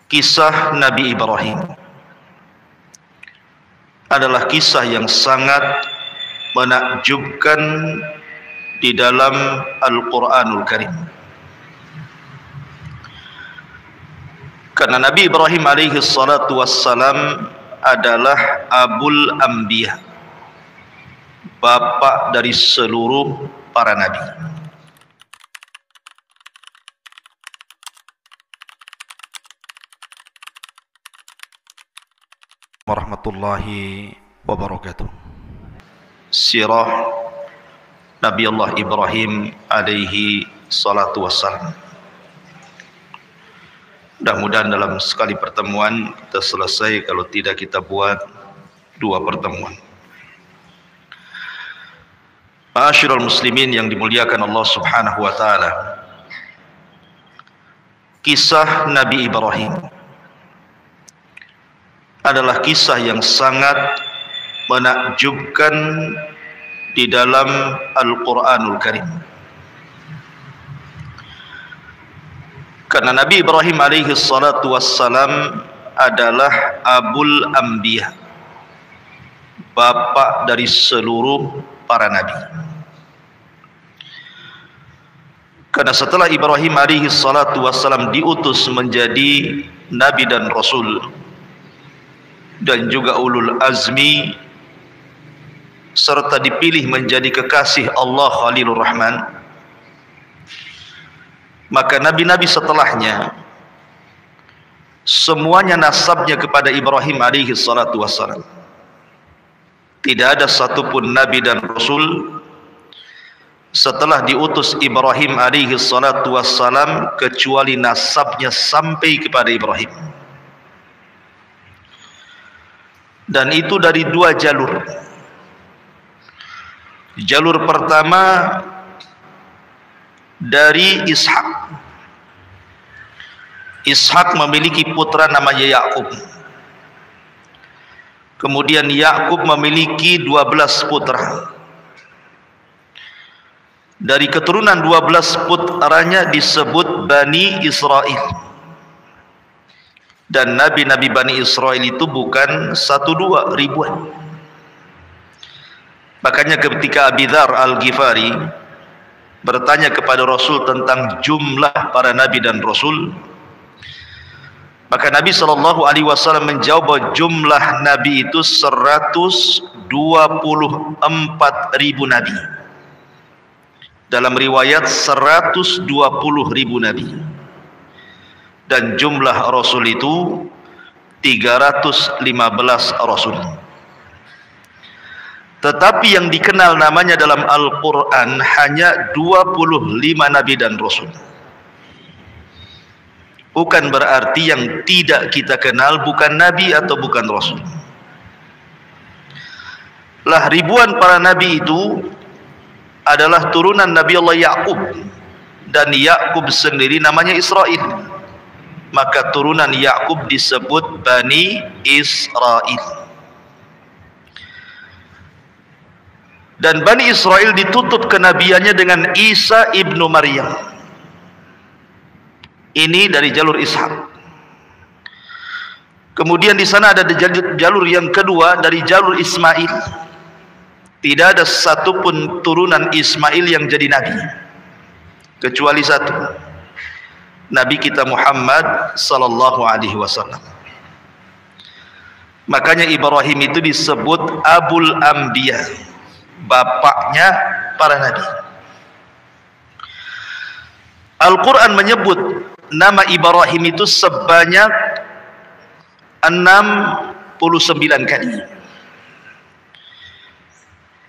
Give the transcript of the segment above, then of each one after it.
Kisah Nabi Ibrahim adalah kisah yang sangat menakjubkan di dalam Al-Quranul Karim. Karena Nabi Ibrahim alaihi salatu wassalam adalah Abul Anbiya, bapak dari seluruh para nabi. Warahmatullahi wabarakatuh. Sirah Nabi Allah Ibrahim alaihi salatu wassalam. Mudah-mudahan dalam sekali pertemuan kita selesai, kalau tidak kita buat 2 pertemuan. Ma'asyiral muslimin yang dimuliakan Allah Subhanahu wa taala. Kisah Nabi Ibrahim adalah kisah yang sangat menakjubkan di dalam Al-Quranul Karim. Karena Nabi Ibrahim alaihi salatu wassalam adalah Abul Anbiya, bapak dari seluruh para nabi. Karena setelah Ibrahim alaihi salatu wassalam diutus menjadi nabi dan rasul, dan juga ulul azmi, serta dipilih menjadi kekasih Allah Khalilur Rahman, maka nabi-nabi setelahnya semuanya nasabnya kepada Ibrahim alaihi salatu wassalam. Tidak ada satupun nabi dan rasul setelah diutus Ibrahim alaihi salatu wassalam kecuali nasabnya sampai kepada Ibrahim. Dan itu dari 2 jalur. Jalur pertama dari Ishak. Ishak memiliki putra namanya Yakub. Kemudian Yakub memiliki 12 putra. Dari keturunan 12 putranya disebut Bani Israel. Dan nabi-nabi Bani Israel itu bukan 1-2, ribuan. Makanya ketika Abi Dzar Al-Ghifari bertanya kepada Rasul tentang jumlah para nabi dan rasul, maka Nabi SAW menjawab bahwa jumlah nabi itu 124.000 nabi. Dalam riwayat 120.000 nabi. Dan jumlah rasul itu 315 rasul. Tetapi yang dikenal namanya dalam Al-Quran hanya 25 nabi dan rasul. Bukan berarti yang tidak kita kenal bukan nabi atau bukan rasul. Lah ribuan para nabi itu adalah turunan Nabi Allah Yakub, dan Yakub sendiri namanya Israel. Maka turunan Yakub disebut Bani Israel. Dan Bani Israel ditutup kenabiannya dengan Isa ibnu Maryam. Ini dari jalur Ishak. Kemudian di sana ada jalur yang kedua dari jalur Ismail. Tidak ada satupun turunan Ismail yang jadi nabi kecuali satu, Nabi kita Muhammad sallallahu alaihi wasallam. Makanya Ibrahim itu disebut Abul Anbiya, bapaknya para nabi. Al-Quran menyebut nama Ibrahim itu sebanyak 69 kali.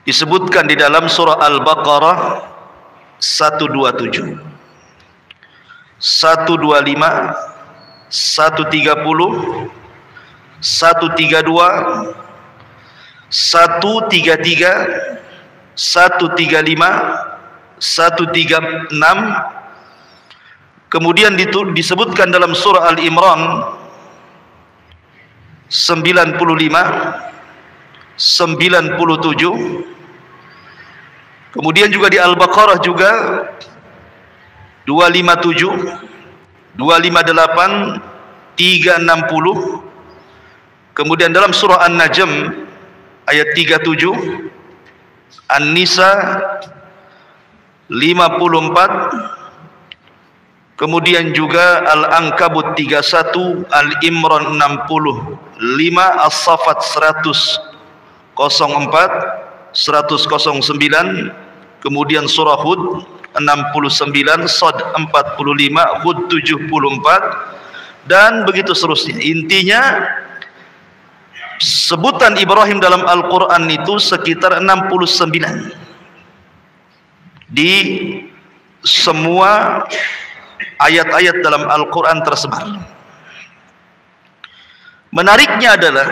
Disebutkan di dalam surah Al-Baqarah 127, 125, 130, 132, 133, 135, 136. Kemudian disebutkan dalam surah Al-Imran 95, 97. Kemudian juga di Al-Baqarah juga 257, 258, 360, kemudian dalam surah An-Najm ayat 37, An-Nisa 54, kemudian juga Al-Ankabut 31, Al-Imran 65, As-Saffat 104, 109, kemudian surah Hud 69, Shad 45, Hud 74, dan begitu seterusnya. Intinya sebutan Ibrahim dalam Al-Quran itu sekitar 69 di semua ayat-ayat dalam Al-Quran tersebar. Menariknya adalah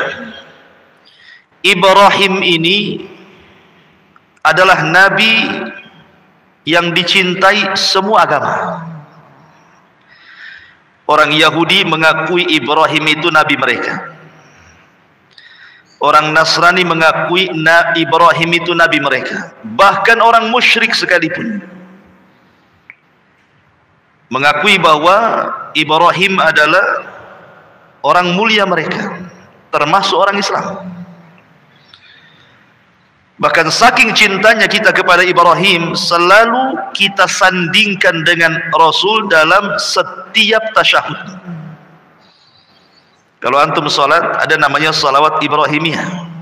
Ibrahim ini adalah nabi yang dicintai semua agama. Orang Yahudi mengakui Ibrahim itu nabi mereka. Orang Nasrani mengakui Ibrahim itu nabi mereka. Bahkan orang musyrik sekalipun mengakui bahwa Ibrahim adalah orang mulia mereka, termasuk orang Islam. Bahkan saking cintanya kita kepada Ibrahim, selalu kita sandingkan dengan Rasul dalam setiap tasyahud. Kalau antum salat, ada namanya salawat Ibrahimiyah.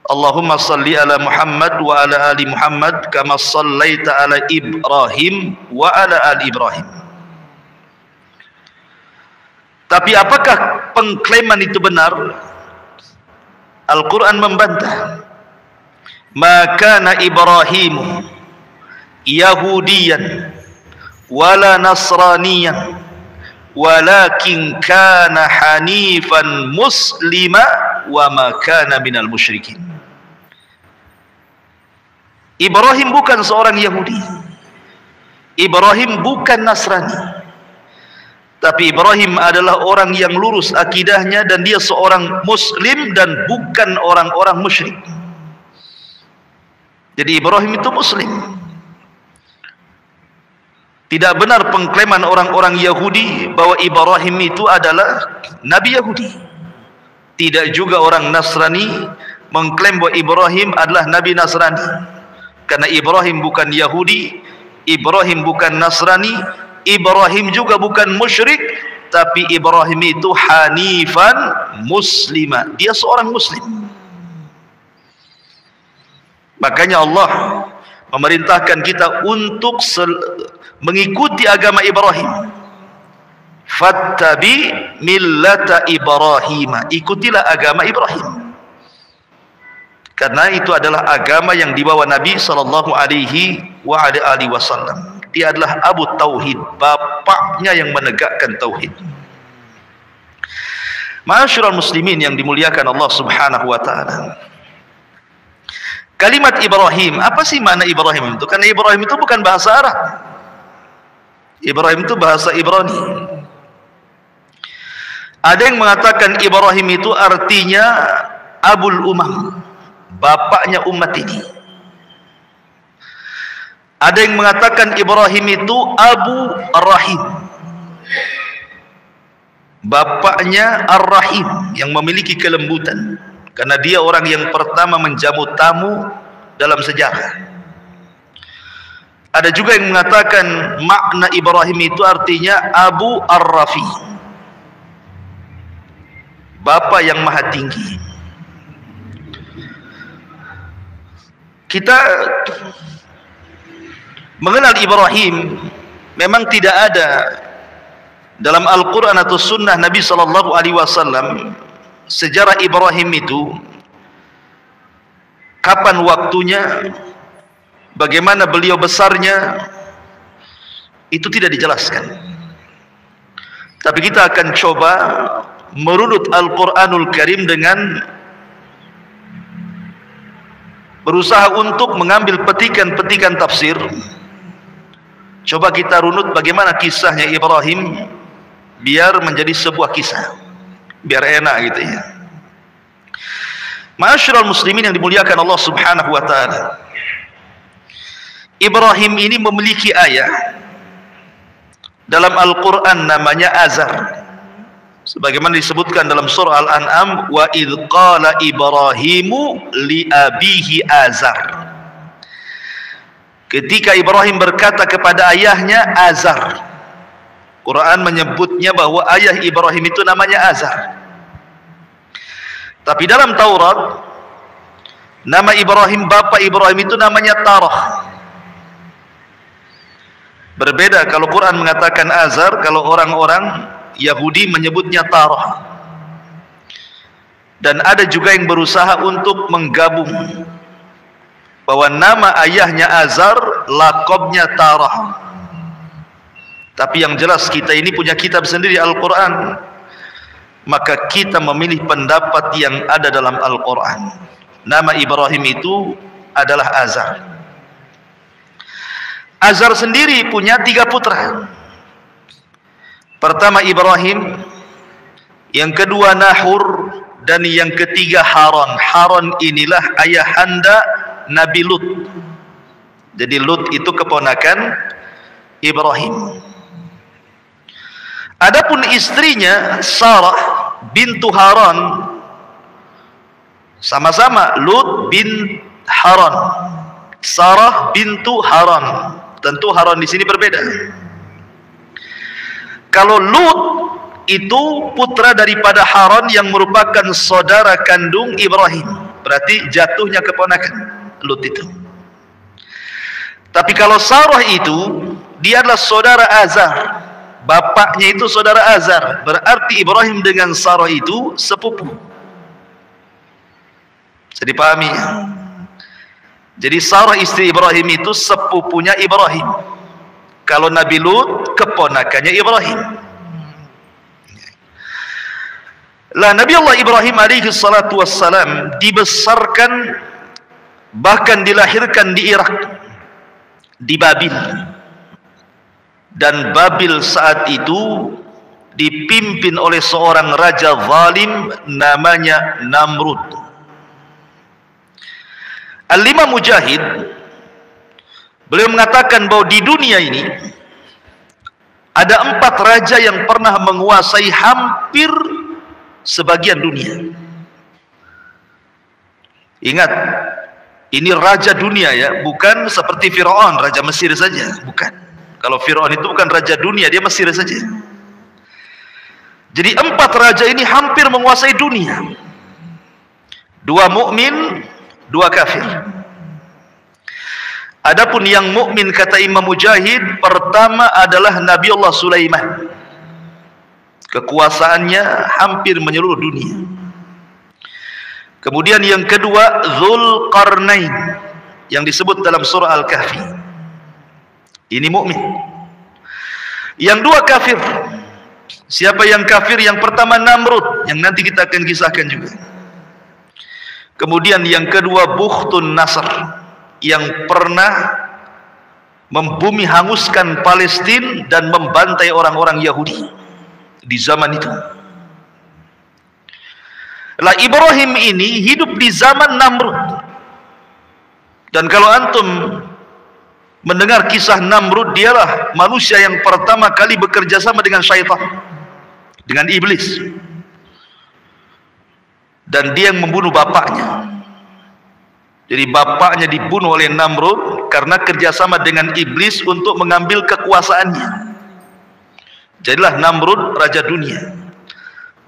Allahumma salli ala Muhammad wa ala ali Muhammad kama sallaita ala Ibrahim wa ala ali Ibrahim. Tapi apakah pengklaiman itu benar? Al-Quran membantah. Maka na Ibrahim Yahudiyan wala Nasraniyan walakin kana hanifan muslima wa ma kana minal musyrikin. Ibrahim bukan seorang Yahudi, Ibrahim bukan Nasrani, tapi Ibrahim adalah orang yang lurus akidahnya dan dia seorang muslim dan bukan orang-orang musyrik. Jadi Ibrahim itu muslim. Tidak benar pengklaiman orang-orang Yahudi bahwa Ibrahim itu adalah Nabi Yahudi. Tidak juga orang Nasrani mengklaim bahwa Ibrahim adalah Nabi Nasrani. Karena Ibrahim bukan Yahudi, Ibrahim bukan Nasrani, Ibrahim juga bukan musyrik, tapi Ibrahim itu hanifan muslima. Dia seorang muslim. Makanya Allah memerintahkan kita untuk mengikuti agama Ibrahim. Fattabi millata Ibrahim, ikutilah agama Ibrahim, karena itu adalah agama yang dibawa Nabi sallallahu alaihi wasallam. Dia adalah Abu Tauhid, bapaknya yang menegakkan tauhid. Ma'asyiral muslimin yang dimuliakan Allah Subhanahu wa taala. Kalimat Ibrahim, apa sih makna Ibrahim itu? Karena Ibrahim itu bukan bahasa Arab. Ibrahim itu bahasa Ibrani. Ada yang mengatakan Ibrahim itu artinya Abul Umam, bapaknya umat ini. Ada yang mengatakan Ibrahim itu Abu Ar-Rahim, bapaknya Ar-Rahim, yang memiliki kelembutan, karena dia orang yang pertama menjamu tamu dalam sejarah. Ada juga yang mengatakan makna Ibrahim itu artinya Abu Ar-Rafi, Bapa yang maha tinggi. Kita mengenal Ibrahim memang tidak ada dalam Al-Quran atau Sunnah Nabi SAW sejarah Ibrahim itu, kapan waktunya, bagaimana beliau besarnya, itu tidak dijelaskan. Tapi kita akan coba merunut Al-Quranul Karim dengan berusaha untuk mengambil petikan-petikan tafsir. Coba kita runut bagaimana kisahnya Ibrahim biar menjadi sebuah kisah, biar enak gitu ya. Ma'asyiral muslimin yang dimuliakan Allah Subhanahu wa taala. Ibrahim ini memiliki ayah dalam Al-Quran namanya Azar. sebagaimana disebutkan dalam surah Al-An'am, wa idz qala Ibrahimu li abihi Azar. Ketika Ibrahim berkata kepada ayahnya Azar. Quran menyebutnya bahwa ayah Ibrahim itu namanya Azar. Tapi dalam Taurat, nama Ibrahim, bapak Ibrahim itu namanya Tarah. Berbeda kalau Quran mengatakan Azar, kalau orang-orang Yahudi menyebutnya Tarah. Dan ada juga yang berusaha untuk menggabung bahwa nama ayahnya Azar, lakabnya Tarah. Tapi yang jelas kita ini punya kitab sendiri, Al-Quran. Maka kita memilih pendapat yang ada dalam Al-Quran. Nama Ibrahim itu adalah Azar. Azar sendiri punya 3 putra. Pertama Ibrahim, yang kedua Nahur, dan yang ketiga Haran. Haran inilah ayahanda Nabi Lut. Jadi Lut itu keponakan Ibrahim. Adapun istrinya Sarah bintu Haran, sama-sama Lut bin Haran. Sarah bintu Haran. Tentu Haran di sini berbeda. Kalau Lut itu putra daripada Haran yang merupakan saudara kandung Ibrahim, berarti jatuhnya keponakan Lut itu. Tapi kalau Sarah itu, dia adalah saudara Azar, bapaknya itu saudara Azar, berarti Ibrahim dengan Sarah itu sepupu. Jadi pahami ya? Jadi Sarah istri Ibrahim itu sepupunya Ibrahim. Kalau Nabi Lut keponakannya Ibrahim. Lah Nabi Allah Ibrahim alaihi salatu wassalam dibesarkan, bahkan dilahirkan di Irak, di Babil. Dan Babil saat itu dipimpin oleh seorang raja zalim namanya Namrud. Al-Imam Mujahid, beliau mengatakan bahwa di dunia ini ada 4 raja yang pernah menguasai hampir sebagian dunia. Ingat, ini raja dunia ya, bukan seperti Firaun, raja Mesir saja, bukan. Kalau Firaun itu bukan raja dunia, dia Mesir saja. Jadi 4 raja ini hampir menguasai dunia. 2 mukmin, 2 kafir. Adapun yang mukmin kata Imam Mujahid, pertama adalah Nabi Allah Sulaiman. Kekuasaannya hampir menyeluruh dunia. Kemudian yang kedua Dzulqarnain yang disebut dalam surah Al-Kahfi. Ini mukmin. Yang 2 kafir. Siapa yang kafir? Yang pertama Namrud, yang nanti kita akan kisahkan juga. Kemudian yang kedua Bukhtun Nasr, yang pernah membumi hanguskan Palestina dan membantai orang-orang Yahudi di zaman itu. Lah Ibrahim ini hidup di zaman Namrud. Dan kalau antum mendengar kisah Namrud, dialah manusia yang pertama kali bekerja sama dengan syaitan, dengan iblis. Dan dia yang membunuh bapaknya. Jadi bapaknya dibunuh oleh Namrud karena kerjasama dengan iblis untuk mengambil kekuasaannya. Jadilah Namrud raja dunia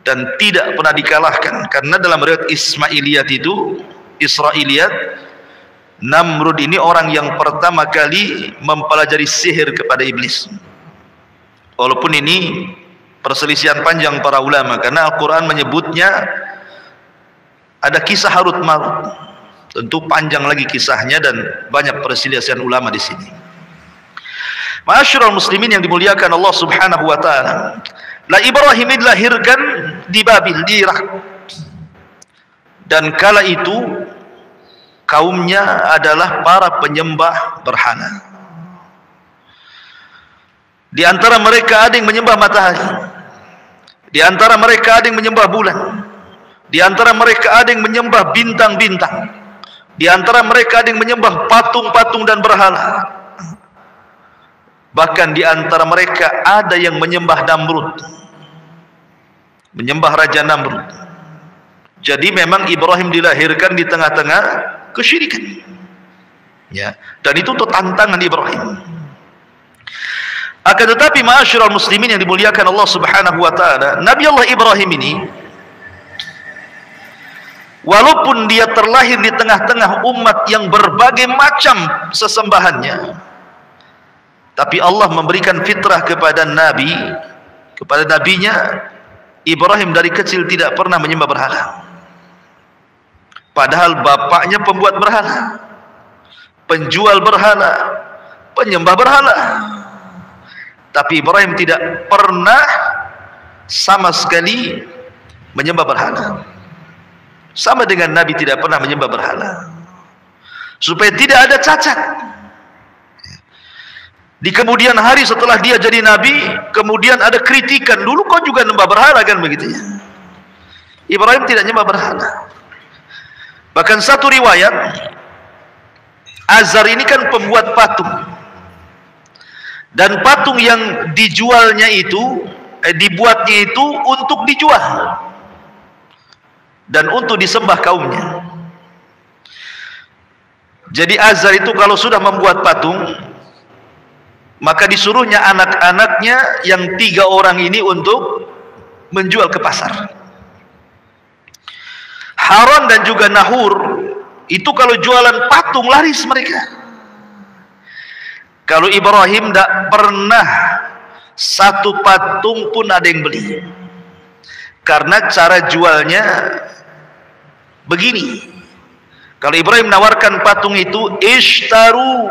dan tidak pernah dikalahkan. Karena dalam riwayat Ismailiyat itu, Israiliyat, Namrud ini orang yang pertama kali mempelajari sihir kepada iblis. Walaupun ini perselisihan panjang para ulama, karena Al-Quran menyebutnya ada kisah Harut Marut. Tentu panjang lagi kisahnya dan banyak perselisihan ulama di sini. Ma'asyiral muslimin yang dimuliakan Allah Subhanahu wa taala. La Ibrahim dilahirkan di Babil, di Irak. Dan kala itu kaumnya adalah para penyembah berhala. Di antara mereka ada yang menyembah matahari. Di antara mereka ada yang menyembah bulan. Di antara mereka ada yang menyembah bintang-bintang. Di antara mereka ada yang menyembah patung-patung dan berhala. Bahkan di antara mereka ada yang menyembah Namrud. menyembah Raja Namrud. Jadi memang Ibrahim dilahirkan di tengah-tengah kesyirikan. Ya, dan itu tantangan Ibrahim. Akan tetapi ma'asyiral muslimin yang dimuliakan Allah Subhanahu wa taala, Nabi Allah Ibrahim ini walaupun dia terlahir di tengah-tengah umat yang berbagai macam sesembahannya, tapi Allah memberikan fitrah kepada nabinya Ibrahim dari kecil tidak pernah menyembah berhala. Padahal bapaknya pembuat berhala, penjual berhala, penyembah berhala. Tapi Ibrahim tidak pernah sama sekali menyembah berhala. Sama dengan Nabi tidak pernah menyembah berhala, supaya tidak ada cacat. Di kemudian hari setelah dia jadi Nabi, kemudian ada kritikan, dulu kau juga menyembah berhala kan begitu ya. Ibrahim tidak menyembah berhala. Bahkan satu riwayat, Azar ini kan pembuat patung, dan patung yang dijualnya itu, dibuatnya itu untuk dijual dan untuk disembah kaumnya. Jadi Azar itu kalau sudah membuat patung, maka disuruhnya anak-anaknya yang 3 orang ini untuk menjual ke pasar. Haran dan juga Nahur itu kalau jualan patung laris mereka. Kalau Ibrahim tidak pernah satu patung pun ada yang beli, karena cara jualnya begini. Kalau Ibrahim menawarkan patung itu, ishtaru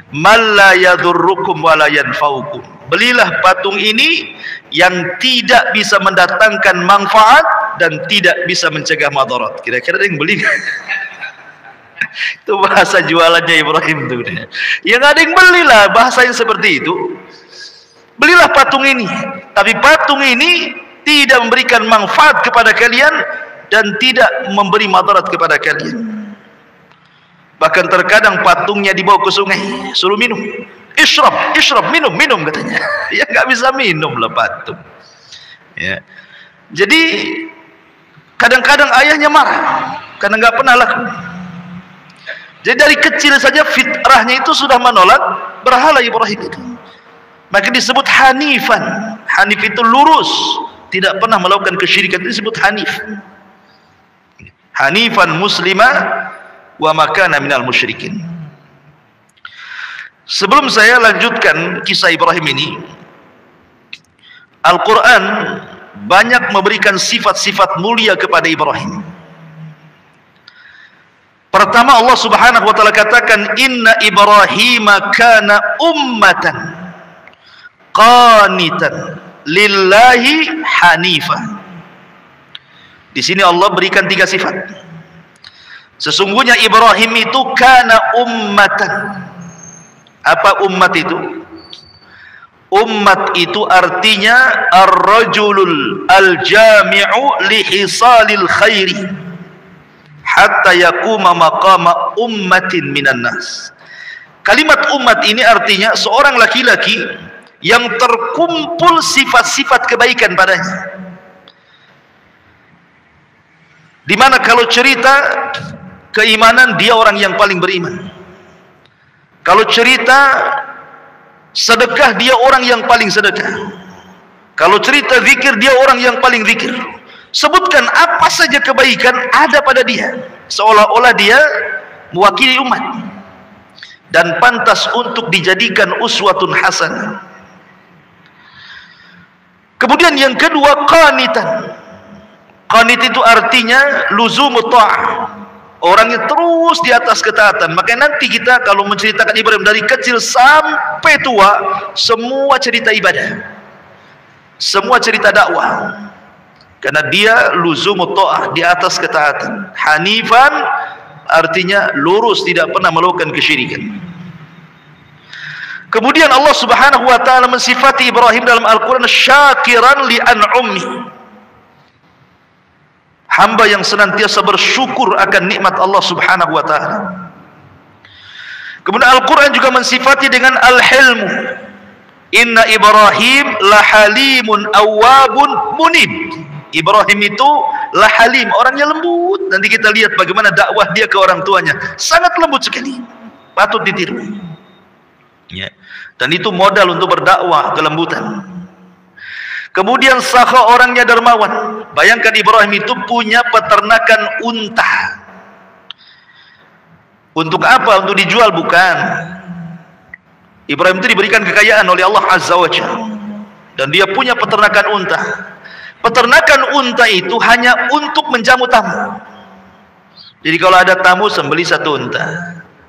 man la yadurrukum wa la yanfa'ukum, belilah patung ini yang tidak bisa mendatangkan manfaat dan tidak bisa mencegah madarat. Kira-kira ada yang beli? Itu bahasa jualannya Ibrahim tuh. Yang ada yang belilah, bahasa yang seperti itu. Belilah patung ini, tapi patung ini tidak memberikan manfaat kepada kalian dan tidak memberi madarat kepada kalian. Bahkan terkadang patungnya dibawa ke sungai, suruh minum. Isyrab, minum katanya. Ya nggak bisa minum lah patung. Ya. Jadi kadang-kadang ayahnya marah karena nggak pernah laku. Jadi dari kecil saja fitrahnya itu sudah menolak berhala Ibrahim itu. Maka disebut hanifan. Hanif itu lurus, tidak pernah melakukan kesyirikan, itu disebut hanif. Hanifan muslimah wa makana minal musyrikin. Sebelum saya lanjutkan kisah Ibrahim ini, Al-Quran banyak memberikan sifat-sifat mulia kepada Ibrahim. Pertama, Allah Subhanahu wa taala katakan, inna Ibrahima kana ummatan qanitan lillahi hanifah. Di sini Allah berikan 3 sifat. Sesungguhnya Ibrahim itu kana ummatan. Apa ummat itu? Ummat itu artinya ar-rajulul al-jami'u lihisalil khairi hatta yakuma maqama ummatin minan nas. Kalimat umat ini artinya seorang laki-laki yang terkumpul sifat-sifat kebaikan padanya. Dimana kalau cerita keimanan, dia orang yang paling beriman. Kalau cerita sedekah, dia orang yang paling sedekah. Kalau cerita zikir, dia orang yang paling zikir. Sebutkan apa saja kebaikan ada pada dia, seolah-olah dia mewakili umat dan pantas untuk dijadikan uswatun hasanah. Kemudian yang kedua, qanitan. Qanit itu artinya luzumut ta'ah, orangnya terus di atas ketaatan. Makanya nanti kita kalau menceritakan Ibrahim dari kecil sampai tua, semua cerita ibadah, semua cerita dakwah, karena dia luzumut ta'ah, di atas ketaatan. Hanifan artinya lurus, tidak pernah melakukan kesyirikan. Kemudian Allah Subhanahu wa taala mensifati Ibrahim dalam Al-Qur'an syakiran li an'ummi, hamba yang senantiasa bersyukur akan nikmat Allah Subhanahu wa taala. Kemudian Al-Qur'an juga mensifati dengan al-hilmu. Inna Ibrahim la halimun awwabun munib. Ibrahim itu lah halim, orangnya lembut. Nanti kita lihat bagaimana dakwah dia ke orang tuanya, sangat lembut sekali, patut ditiru. Ya. Dan itu modal untuk berdakwah, kelembutan. Kemudian Sakha orangnya dermawan. Bayangkan Ibrahim itu punya peternakan unta. Untuk apa? Untuk dijual? Bukan. Ibrahim itu diberikan kekayaan oleh Allah Azza wa Jalla, dan dia punya peternakan unta. Peternakan unta itu hanya untuk menjamu tamu. Jadi kalau ada tamu sembelih satu unta,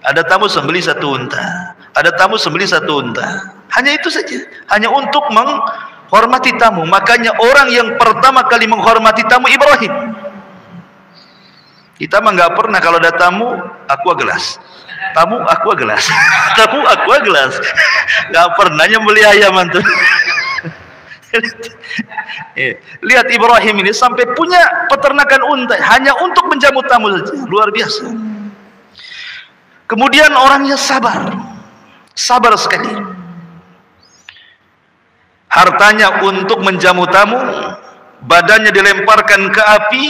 ada tamu sembelih satu unta, ada tamu sembelih satu unta. Hanya itu saja, hanya untuk menghormati tamu. Makanya orang yang pertama kali menghormati tamu Ibrahim. Kita mah nggak pernah kalau ada tamu aqua gelas, tamu aqua gelas, tamu aqua gelas, nggak pernah nyembelih ayam antum. Lihat Ibrahim ini sampai punya peternakan unta hanya untuk menjamu tamu saja, luar biasa. Kemudian orangnya sabar, sabar sekali. Hartanya untuk menjamu tamu, badannya dilemparkan ke api,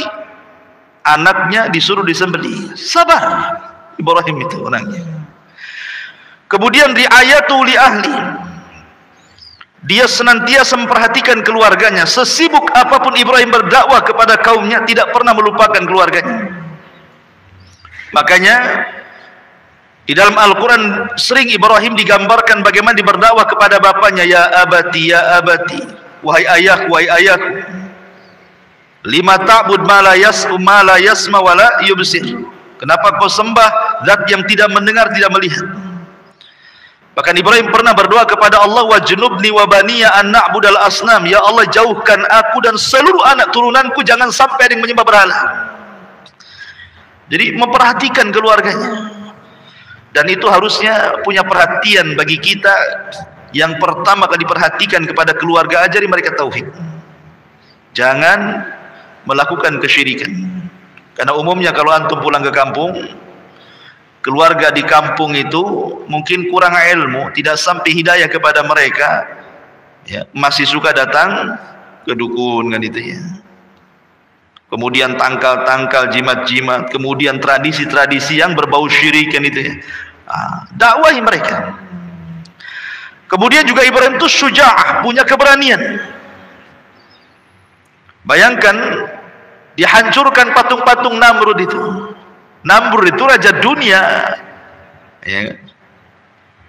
anaknya disuruh disembelih. Sabar Ibrahim itu orangnya. Kemudian riayatu li ahli, dia senantiasa memperhatikan keluarganya. Sesibuk apapun Ibrahim berdakwah kepada kaumnya, tidak pernah melupakan keluarganya. Makanya di dalam Al-Quran sering Ibrahim digambarkan bagaimana dia berdakwah kepada bapaknya. Ya abati, wahai ayahku, lima ta'bud ma la yasma wa la yubsir. Kenapa kau sembah zat yang tidak mendengar, tidak melihat? Bahkan Ibrahim pernah berdoa kepada Allah, wajnubni wa baniya an na'budal asnam. Ya Allah, jauhkan aku dan seluruh anak turunanku jangan sampai ada yang menyembah berhala. Jadi memperhatikan keluarganya. Dan itu harusnya punya perhatian bagi kita. Yang pertama kali perhatikan kepada keluarga, ajari mereka tauhid. Jangan melakukan kesyirikan. Karena umumnya kalau antum pulang ke kampung, keluarga di kampung itu mungkin kurang ilmu, tidak sampai hidayah kepada mereka, ya, masih suka datang ke dukun kan itu ya. Kemudian tangkal-tangkal, jimat-jimat, kemudian tradisi-tradisi yang berbau syirik kan itu ya. Dakwahi mereka. Kemudian juga Ibrahim itu syuja'ah, punya keberanian. Bayangkan dihancurkan patung-patung Namrud itu. Namrud itu raja dunia, ya.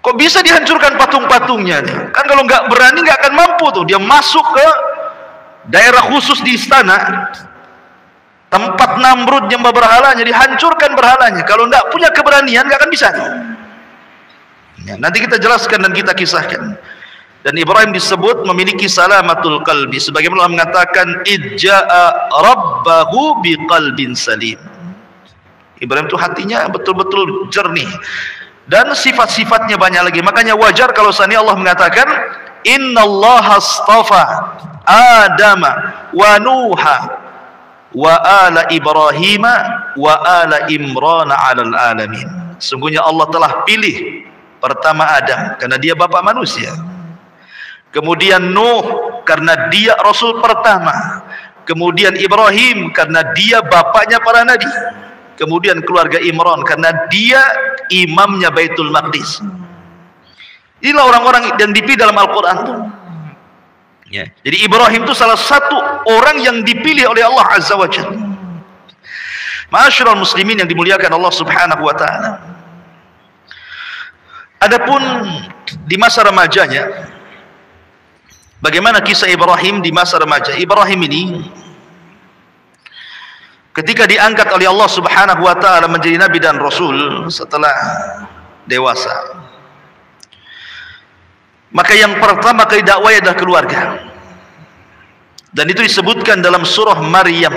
Kok bisa dihancurkan patung-patungnya? Kan kalau nggak berani nggak akan mampu tuh. Dia masuk ke daerah khusus di istana, tempat Namrud nyembah berhalanya, dihancurkan berhalanya. Kalau nggak punya keberanian nggak akan bisa. Ya, nanti kita jelaskan dan kita kisahkan. Dan Ibrahim disebut memiliki salamatul qalbi, sebagaimana Allah mengatakan idja'a rabbahu biqalbin salim. Ibrahim itu hatinya betul-betul jernih, dan sifat-sifatnya banyak lagi. Makanya wajar kalau seandainya Allah mengatakan innallaha astafa Adama wa Nuha wa ala Ibrahima wa ala Imrana 'alal alamin. Sungguhnya Allah telah pilih pertama Adam karena dia bapak manusia. Kemudian Nuh karena dia rasul pertama. Kemudian Ibrahim karena dia bapaknya para nabi. Kemudian keluarga Imran karena dia imamnya Baitul Maqdis. Inilah orang-orang yang dipilih dalam Al-Quran itu. Ya. Jadi Ibrahim itu salah satu orang yang dipilih oleh Allah Azza wa Jalla. Ma'asyiral muslimin yang dimuliakan Allah Subhanahu wa taala. Adapun di masa remajanya, bagaimana kisah Ibrahim di masa remaja? Ibrahim ini ketika diangkat oleh Allah Subhanahu wa taala menjadi nabi dan rasul setelah dewasa, maka yang pertama kali dakwah adalah keluarga. Dan itu disebutkan dalam surah Maryam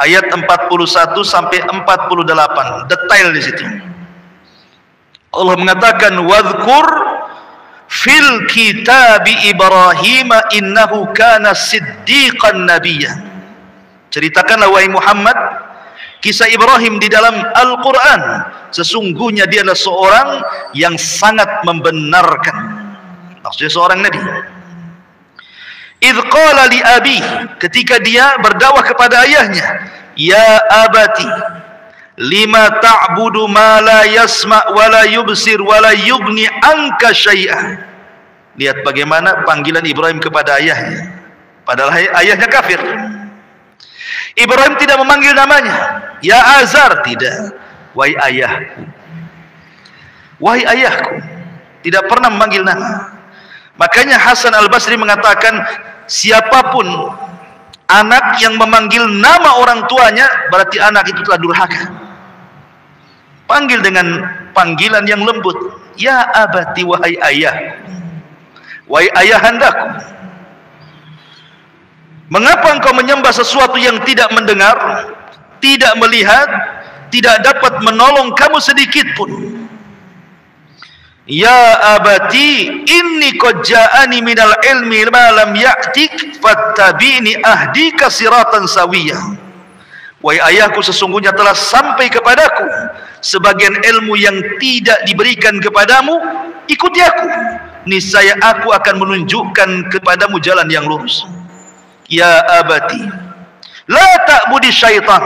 ayat 41 sampai 48, detail di situ. Allah mengatakan wadhkur fil kitabi Ibrahim innahu kana siddiqan nabiyya. Ceritakanlah wahai Muhammad kisah Ibrahim di dalam Al-Quran. Sesungguhnya dia adalah seorang yang sangat membenarkan. Maksudnya seorang nabi. idh qala li abi, ketika dia berdakwah kepada ayahnya, ya abati lima ta'budu ma la yasma' wa la yubsir wa la yughni anka syai'a. Lihat bagaimana panggilan Ibrahim kepada ayahnya, padahal ayahnya kafir. Ibrahim tidak memanggil namanya ya Azar, tidak, wahai ayahku, wahai ayahku, tidak pernah memanggil nama. Makanya Hasan Al-Basri mengatakan, siapapun anak yang memanggil nama orang tuanya, berarti anak itu telah durhaka. Panggil dengan panggilan yang lembut, ya abati, wahai ayah, wahai ayahandaku. Mengapa engkau menyembah sesuatu yang tidak mendengar, tidak melihat, tidak dapat menolong kamu sedikit pun? Ya abati inni qad ja'ani minal ilmi ma lam ya'tik fattabi'ni ahdika siratan sawiyah. Wahai ayahku, sesungguhnya telah sampai kepadaku sebagian ilmu yang tidak diberikan kepadamu, ikuti aku, niscaya aku akan menunjukkan kepadamu jalan yang lurus. Ya abati la ta'budi syaitan,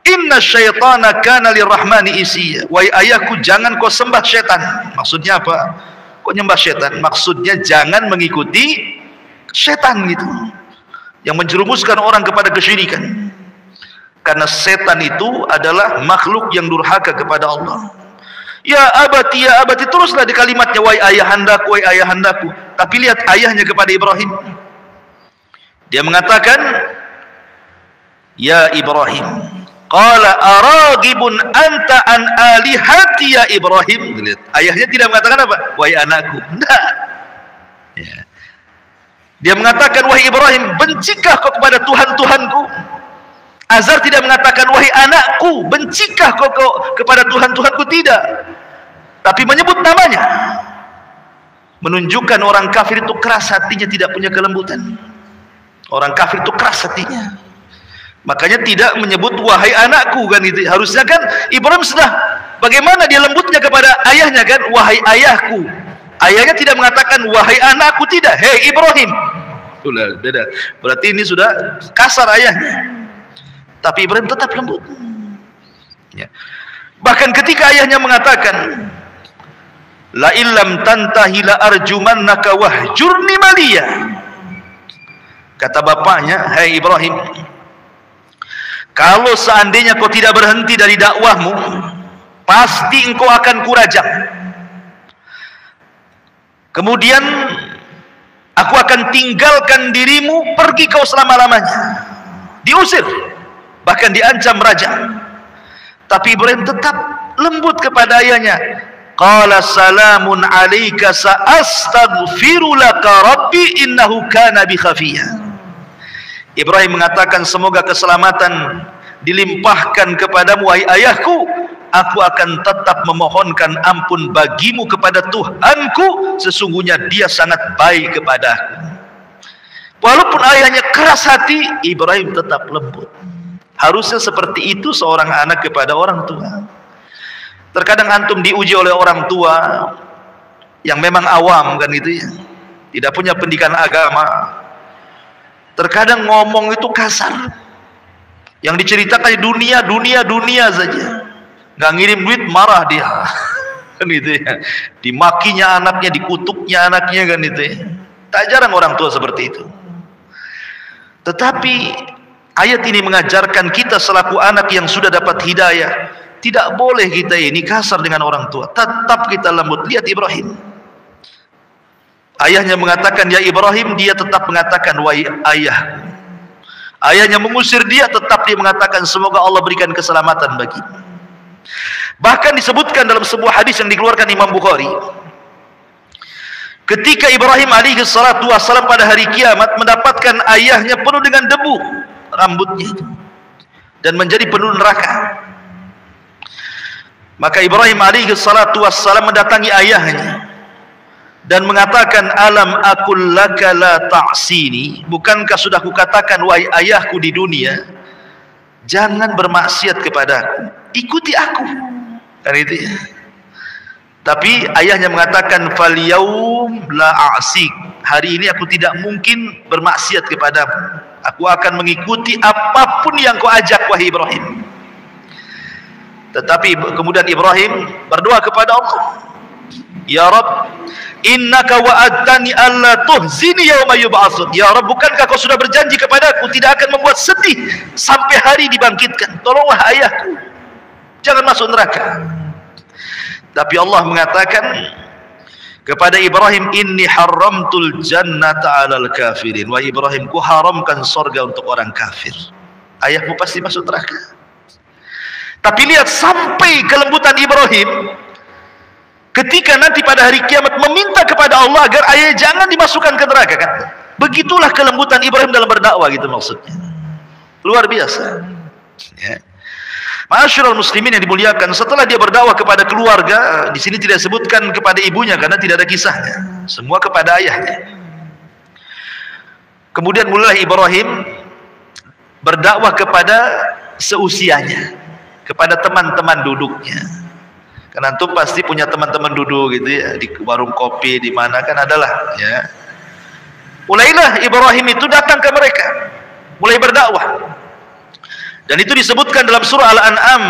inna syaitana kana lirrahmani isiya. Wahai ayahku, jangan kau sembah syaitan. Maksudnya apa? Kau nyembah syaitan? Maksudnya jangan mengikuti syaitan gitu, yang menjerumuskan orang kepada kesyirikan. Karena setan itu adalah makhluk yang durhaka kepada Allah. Ya abati, ya abati, teruslah di kalimatnya, wahai ayahandaku, wahai ayahandaku. Tapi lihat ayahnya kepada Ibrahim, dia mengatakan, ya Ibrahim, qala aragibun anta an alihati ya Ibrahim. Lihat, ayahnya tidak mengatakan apa? Wahai anakku. Tidak. Ya. Dia mengatakan, wahai Ibrahim, bencikah kau kepada Tuhan-Tuhanku? Azar tidak mengatakan, wahai anakku, bencikah kau kepada Tuhan-Tuhanku? Tidak. Tapi menyebut namanya. Menunjukkan orang kafir itu keras hatinya, tidak punya kelembutan. Orang kafir itu keras hatinya. Makanya tidak menyebut wahai anakku kan itu. Harusnya kan Ibrahim sudah, bagaimana dia lembutnya kepada ayahnya kan, wahai ayahku. Ayahnya tidak mengatakan wahai anakku, tidak, hei Ibrahim. Sudah beda. Berarti ini sudah kasar ayahnya. Tapi Ibrahim tetap lembut. Ya. Bahkan ketika ayahnya mengatakan, la illam tantahi la arjumannaka wahjurni maliya. Kata bapaknya, hai Ibrahim, kalau seandainya kau tidak berhenti dari dakwahmu, pasti engkau akan kurajam. Kemudian aku akan tinggalkan dirimu, pergi kau selama-lamanya. Diusir, bahkan diancam raja. Tapi Ibrahim tetap lembut kepada ayahnya. Qala salamun alayka sa'astaghfiru laka rabbi innahu kana bi khafiyah. Ibrahim mengatakan, semoga keselamatan dilimpahkan kepadamu wahai ayahku, aku akan tetap memohonkan ampun bagimu kepada Tuhanku, sesungguhnya dia sangat baik kepadaku. Walaupun ayahnya keras hati, Ibrahim tetap lembut. Harusnya seperti itu seorang anak kepada orang tua. Terkadang antum diuji oleh orang tua yang memang awam kan itu ya, tidak punya pendidikan agama. Terkadang ngomong itu kasar, yang diceritakan dunia saja, nggak ngirim duit marah dia kan itu ya, dimakinya anaknya, dikutuknya anaknya kan itu ya. Tak jarang orang tua seperti itu. Tetapi ayat ini mengajarkan kita selaku anak yang sudah dapat hidayah, tidak boleh kita ini kasar dengan orang tua, tetap kita lembut. Lihat Ibrahim, ayahnya mengatakan ya Ibrahim, dia tetap mengatakan wahai ayah. Ayahnya mengusir dia, tetap dia mengatakan semoga Allah berikan keselamatan bagi. Bahkan disebutkan dalam sebuah hadis yang dikeluarkan Imam Bukhari, ketika Ibrahim alaihi salatu wassalam pada hari kiamat mendapatkan ayahnya penuh dengan debu rambutnya itu dan menjadi penuh neraka, maka Ibrahim alaihi salatu wassalam mendatangi ayahnya dan mengatakan, alam aqul laka la ta'sini, bukankah sudah kukatakan wahai ayahku di dunia, jangan bermaksiat kepadaku, ikuti aku kan itu ya. Tapi ayahnya mengatakan, fal yaum la a'sik, hari ini aku tidak mungkin bermaksiat kepadamu. Aku akan mengikuti apapun yang kau ajak, wahai Ibrahim. Tetapi kemudian Ibrahim berdoa kepada Allah, ya Rabb, innaka wa'adtani alla tuhzini yauma yub'atsun. Ya Rabb, bukankah kau sudah berjanji kepadaku tidak akan membuat sedih sampai hari dibangkitkan? Tolonglah ayahku, jangan masuk neraka. Tapi Allah mengatakan kepada Ibrahim, inni haramtul jannata 'alal kafirin. Wahai Ibrahim, ku haramkan surga untuk orang kafir. Ayahmu pasti masuk neraka. Tapi lihat sampai kelembutan Ibrahim ketika nanti pada hari kiamat meminta kepada Allah agar ayah jangan dimasukkan ke neraka, kan? Begitulah kelembutan Ibrahim dalam berdakwah, gitu maksudnya. Luar biasa. Ya. Ma'asyiral muslimin yang dimuliakan, setelah dia berdakwah kepada keluarga, di sini tidak disebutkan kepada ibunya karena tidak ada kisahnya, semua kepada ayahnya. Kemudian mulai Ibrahim berdakwah kepada seusianya, kepada teman-teman duduknya. Karena antum pasti punya teman-teman duduk gitu ya, di warung kopi di mana kan adalah ya. Mulailah Ibrahim itu datang ke mereka, mulai berdakwah. Dan itu disebutkan dalam surah Al-An'am,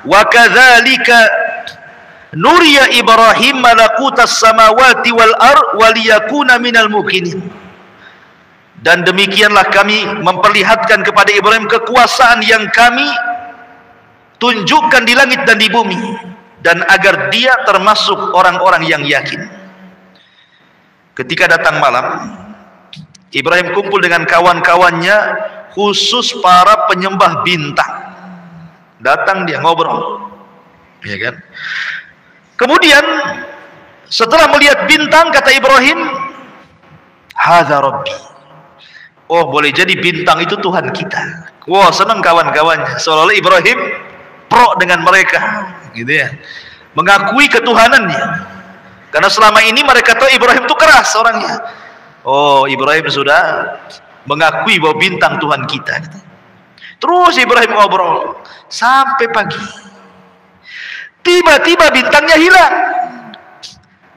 wa kadzalika nuriya Ibrahim malakutas samawati wal ard waliyakuna minal muqinin. Dan demikianlah kami memperlihatkan kepada Ibrahim kekuasaan yang kami tunjukkan di langit dan di bumi, dan agar dia termasuk orang-orang yang yakin. Ketika datang malam, Ibrahim kumpul dengan kawan-kawannya, khusus para penyembah bintang. Datang dia ngobrol, ya kan? Kemudian setelah melihat bintang, kata Ibrahim, hadza rabbi. Oh, boleh jadi bintang itu Tuhan kita. Wah, senang kawan-kawannya. Seolah-olah Ibrahim pro dengan mereka, gitu ya, mengakui ketuhanannya. Karena selama ini mereka tahu Ibrahim itu keras orangnya. Oh, Ibrahim sudah mengakui bahwa bintang Tuhan kita. Terus Ibrahim ngobrol sampai pagi. Tiba-tiba bintangnya hilang.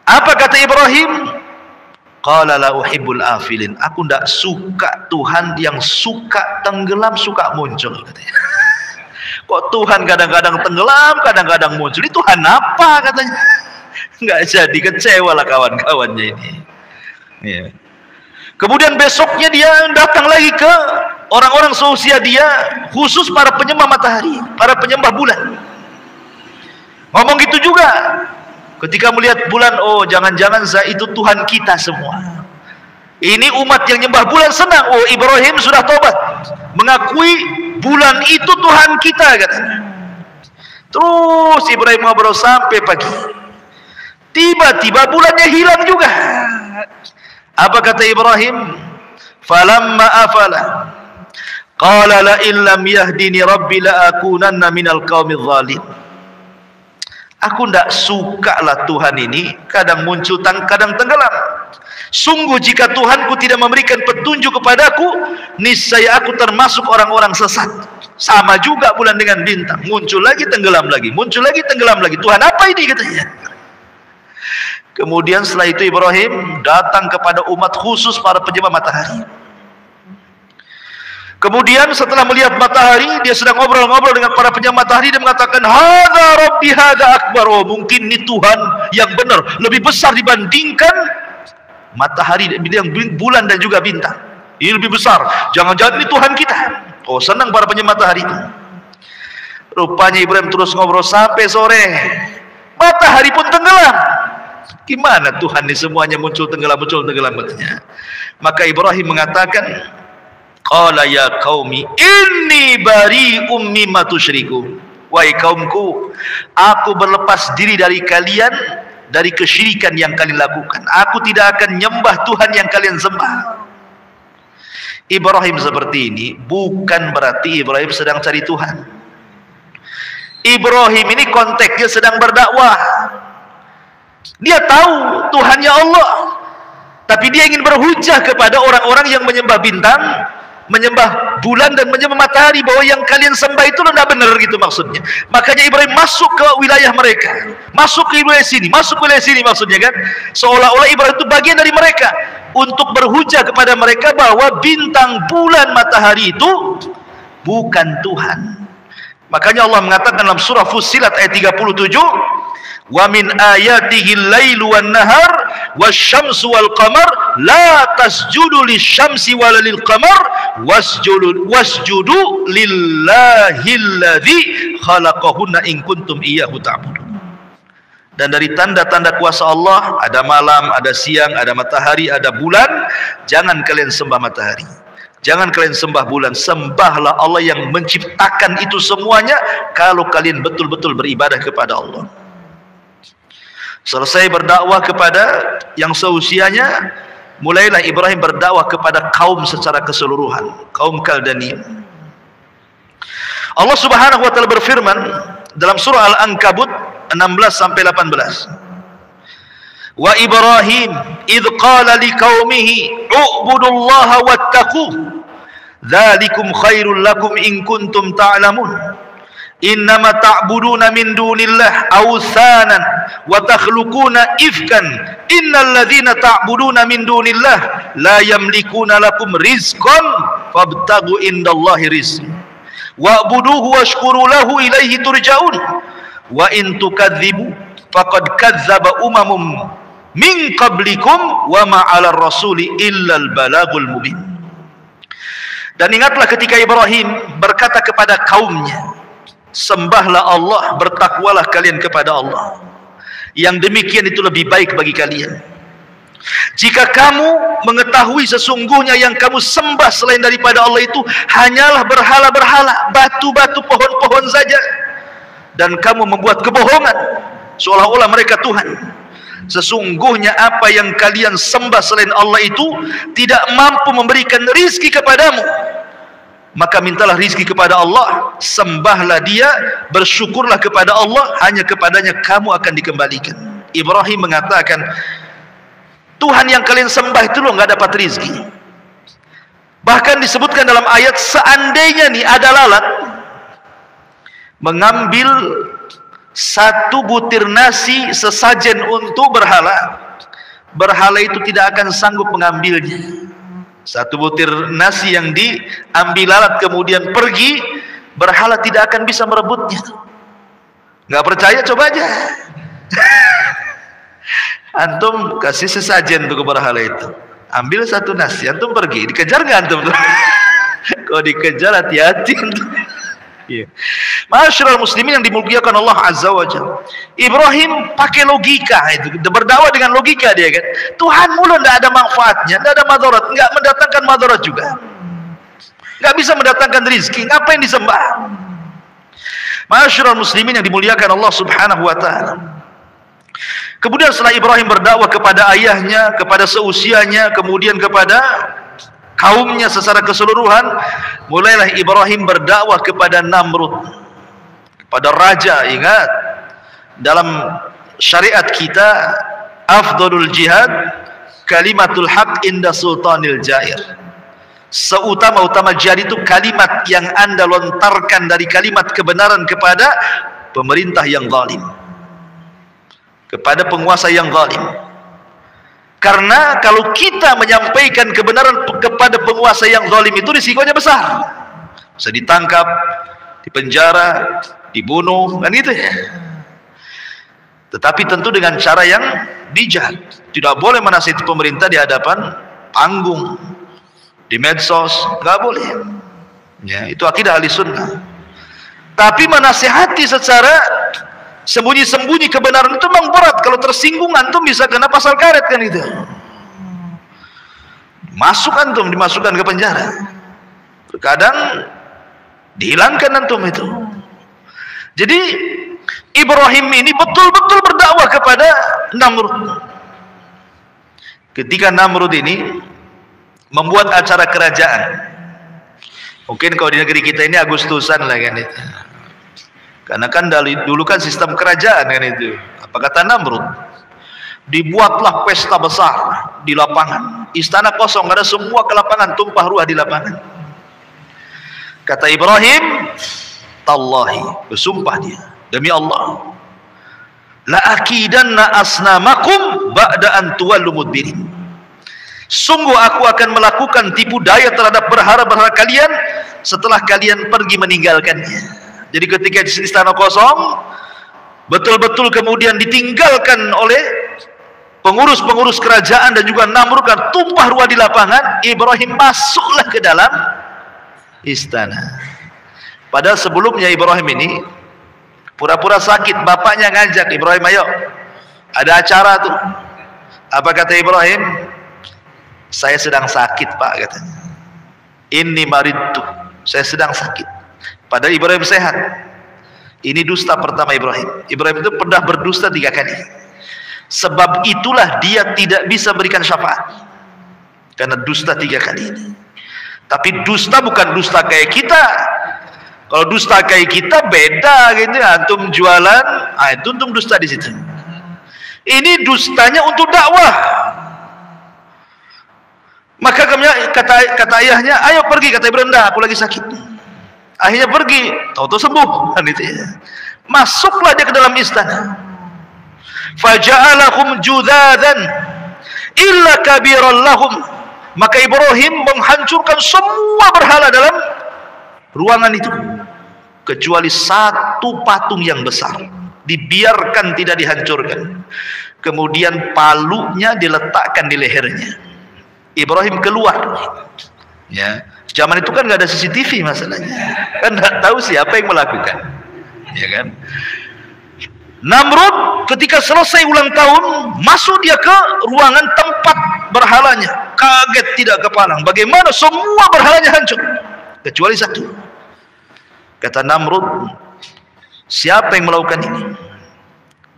Apa kata Ibrahim? Qala la uhibbul afilin. Aku tidak suka Tuhan yang suka tenggelam, suka muncul, katanya. Kok Tuhan kadang-kadang tenggelam, kadang-kadang muncul? Ini Tuhan apa, katanya? Nggak jadi, kecewa lah kawan-kawannya ini. Ya. Kemudian besoknya dia datang lagi ke orang-orang seusia dia, khusus para penyembah matahari, para penyembah bulan. Ngomong gitu juga. Ketika melihat bulan, oh jangan-jangan itu Tuhan kita semua. Ini umat yang nyembah bulan senang. Oh, Ibrahim sudah tobat, mengakui bulan itu Tuhan kita, katanya. Terus Ibrahim ngobrol sampai pagi. Tiba-tiba bulannya hilang juga. Apa kata Ibrahim? Falamma afala qala la in lam yahdini rabbi la akunanna minal qaumidz zalim. Aku tidak suka lah Tuhan ini kadang muncul, kadang tenggelam. Sungguh jika Tuhanku tidak memberikan petunjuk kepadaku, niscaya aku termasuk orang-orang sesat. Sama juga bulan dengan bintang, muncul lagi tenggelam lagi, muncul lagi tenggelam lagi. Tuhan apa ini, katanya. Kemudian setelah itu Ibrahim datang kepada umat khusus para penyembah matahari. Kemudian setelah melihat matahari, dia sedang ngobrol-ngobrol dengan para penyembah matahari dan mengatakan, hadza rabbi hadza akbar. Oh, mungkin ini Tuhan yang benar, lebih besar dibandingkan matahari, bulan dan juga bintang. Ini lebih besar, jangan-jangan ini Tuhan kita. Oh, senang para penyembah matahari itu. Rupanya Ibrahim terus ngobrol sampai sore. Matahari pun tenggelam. Gimana Tuhan ini semuanya muncul tenggelam katanya. Maka Ibrahim mengatakan, qala ya qaumi inni bari'um mimma tusyriku. Wahai kaumku, aku berlepas diri dari kalian, dari kesyirikan yang kalian lakukan. Aku tidak akan nyembah Tuhan yang kalian sembah. Ibrahim seperti ini bukan berarti Ibrahim sedang cari Tuhan. Ibrahim ini konteksnya sedang berdakwah. Dia tahu Tuhannya Allah, tapi dia ingin berhujah kepada orang-orang yang menyembah bintang, menyembah bulan dan menyembah matahari, bahwa yang kalian sembah itu tidak benar gitu maksudnya. Makanya Ibrahim masuk ke wilayah mereka, masuk ke wilayah sini, masuk ke wilayah sini maksudnya kan, seolah-olah Ibrahim itu bagian dari mereka, untuk berhujah kepada mereka bahwa bintang, bulan, matahari itu bukan Tuhan. Makanya Allah mengatakan dalam surah Fussilat ayat 37, wa min ayatihi al-lailu wan-nahar wasyamsu wal-qamar la tasjudu lisyamsi wala lil-qamar wasjudu lillahilladzi khalaqahunna in kuntum iyyahu ta'budun. Dan dari tanda-tanda kuasa Allah ada malam, ada siang, ada matahari, ada bulan. Jangan kalian sembah matahari, jangan kalian sembah bulan, sembahlah Allah yang menciptakan itu semuanya kalau kalian betul-betul beribadah kepada Allah. Selesai berdakwah kepada yang seusianya, mulailah Ibrahim berdakwah kepada kaum secara keseluruhan, kaum Kaldaniyun. Allah Subhanahu wa taala berfirman dalam surah Al-Ankabut 16 sampai 18. Wa Ibrahim idh qala liqaumihi u'budullaha wattaquh dzalikum khairul lakum in kuntum ta'lamun innama ta'buduna min dunillah awthanan wa takhluquna ifkan innal ladzina ta'buduna min dunillah la yamlikuna lakum rizqan fabtagu indallahi rizqan wa'buduhu washkuru lahu ilaihi turja'un wa in tukadzibu faqad kadzdzaba umamum min qablikum wa ma 'alar rasuli illal balagul mubin. Dan ingatlah ketika Ibrahim berkata kepada kaumnya, sembahlah Allah, bertakwalah kalian kepada Allah, yang demikian itu lebih baik bagi kalian. Jika kamu mengetahui sesungguhnya yang kamu sembah selain daripada Allah itu hanyalah berhala-berhala, batu-batu, pohon-pohon saja, dan kamu membuat kebohongan seolah-olah mereka Tuhan, sesungguhnya apa yang kalian sembah selain Allah itu tidak mampu memberikan rizki kepadamu, maka mintalah rizki kepada Allah, sembahlah Dia, bersyukurlah kepada Allah, hanya kepadanya kamu akan dikembalikan. Ibrahim mengatakan, Tuhan yang kalian sembah itu loh nggak dapat rizki. Bahkan disebutkan dalam ayat, seandainya nih ada lalat mengambil satu butir nasi sesajen untuk berhala, berhala itu tidak akan sanggup mengambilnya. Satu butir nasi yang diambil lalat kemudian pergi, berhala tidak akan bisa merebutnya. Nggak percaya, coba aja. Antum kasih sesajen untuk berhala itu, ambil satu nasi, antum pergi, dikejar nggak antum? Kalau dikejar hati-hati antum. Iya. Masyaallah muslimin yang dimuliakan Allah Azza wa Jalla, Ibrahim pakai logika itu, berdakwah dengan logika dia kan. Tuhan mulu tidak ada manfaatnya, tidak ada madarat, nggak mendatangkan madarat juga, nggak bisa mendatangkan rizki, ngapain disembah? Masyaallah muslimin yang dimuliakan Allah Subhanahu wa taala. Kemudian setelah Ibrahim berdakwah kepada ayahnya, kepada seusianya, kemudian kepada kaumnya secara keseluruhan, mulailah Ibrahim berdakwah kepada Namrud, kepada raja. Ingat, dalam syariat kita afdalul jihad kalimatul haq inda sultanil jair. Seutama-utama jihad itu kalimat yang Anda lontarkan dari kalimat kebenaran kepada pemerintah yang zalim, kepada penguasa yang zalim. Karena kalau kita menyampaikan kebenaran kepada penguasa yang zalim itu risikonya besar, bisa ditangkap, dipenjara, dibunuh, kan gitu ya. Tetapi tentu dengan cara yang bijak. Tidak boleh menasihati pemerintah di hadapan panggung, di medsos, nggak boleh. Ya, itu akidah ahli sunnah. Tapi menasihati secara sembunyi-sembunyi kebenaran itu memang berat. Kalau tersinggung antum bisa kena pasal karet kan itu. Masuk antum, dimasukkan ke penjara. Terkadang dihilangkan antum itu. Jadi Ibrahim ini betul-betul berdakwah kepada Namrud. Ketika Namrud ini membuat acara kerajaan, mungkin kalau di negeri kita ini Agustusan lah kan itu. Karena kan dulu kan sistem kerajaan kan itu. Apa kata Namrud? Dibuatlah pesta besar di lapangan. Istana kosong, ada semua ke lapangan, tumpah ruah di lapangan. Kata Ibrahim, tallahi, bersumpah dia, demi Allah, la akidanna asnamakum ba'da an tuwallu mudbirin. Sungguh aku akan melakukan tipu daya terhadap berhala-berhala kalian setelah kalian pergi meninggalkannya. Jadi ketika istana kosong, betul-betul kemudian ditinggalkan oleh pengurus-pengurus kerajaan dan juga Namrud, kan tumpah ruah di lapangan, Ibrahim masuklah ke dalam istana. Padahal sebelumnya Ibrahim ini pura-pura sakit, bapaknya ngajak, Ibrahim ayo, ada acara tuh. Apa kata Ibrahim? Saya sedang sakit pak, katanya. Inni maridtu, saya sedang sakit. Padahal Ibrahim sehat. Ini dusta pertama Ibrahim. Ibrahim itu pernah berdusta 3 kali. Sebab itulah dia tidak bisa berikan syafaat, karena dusta 3 kali ini. Tapi dusta bukan dusta kayak kita. Kalau dusta kayak kita beda gitu, antum jualan, itu untung dusta di situ. Ini dustanya untuk dakwah. Maka kata ayahnya, ayo pergi. Kata Ibrahim, dah, aku lagi sakit. Akhirnya pergi, tahu-tahu sembuh, kan itu ya. Masuklah dia ke dalam istana. Faja'alahum judzadan illa kabiran lahum. Maka Ibrahim menghancurkan semua berhala dalam ruangan itu, kecuali 1 patung yang besar, dibiarkan tidak dihancurkan. Kemudian palunya diletakkan di lehernya. Ibrahim keluar, ya. Zaman itu kan nggak ada CCTV masalahnya, kan nggak tahu siapa yang melakukan, ya kan. Namrud ketika selesai ulang tahun, masuk dia ke ruangan tempat berhalanya, kaget tidak kepalang, bagaimana semua berhalanya hancur kecuali 1. Kata Namrud, siapa yang melakukan ini?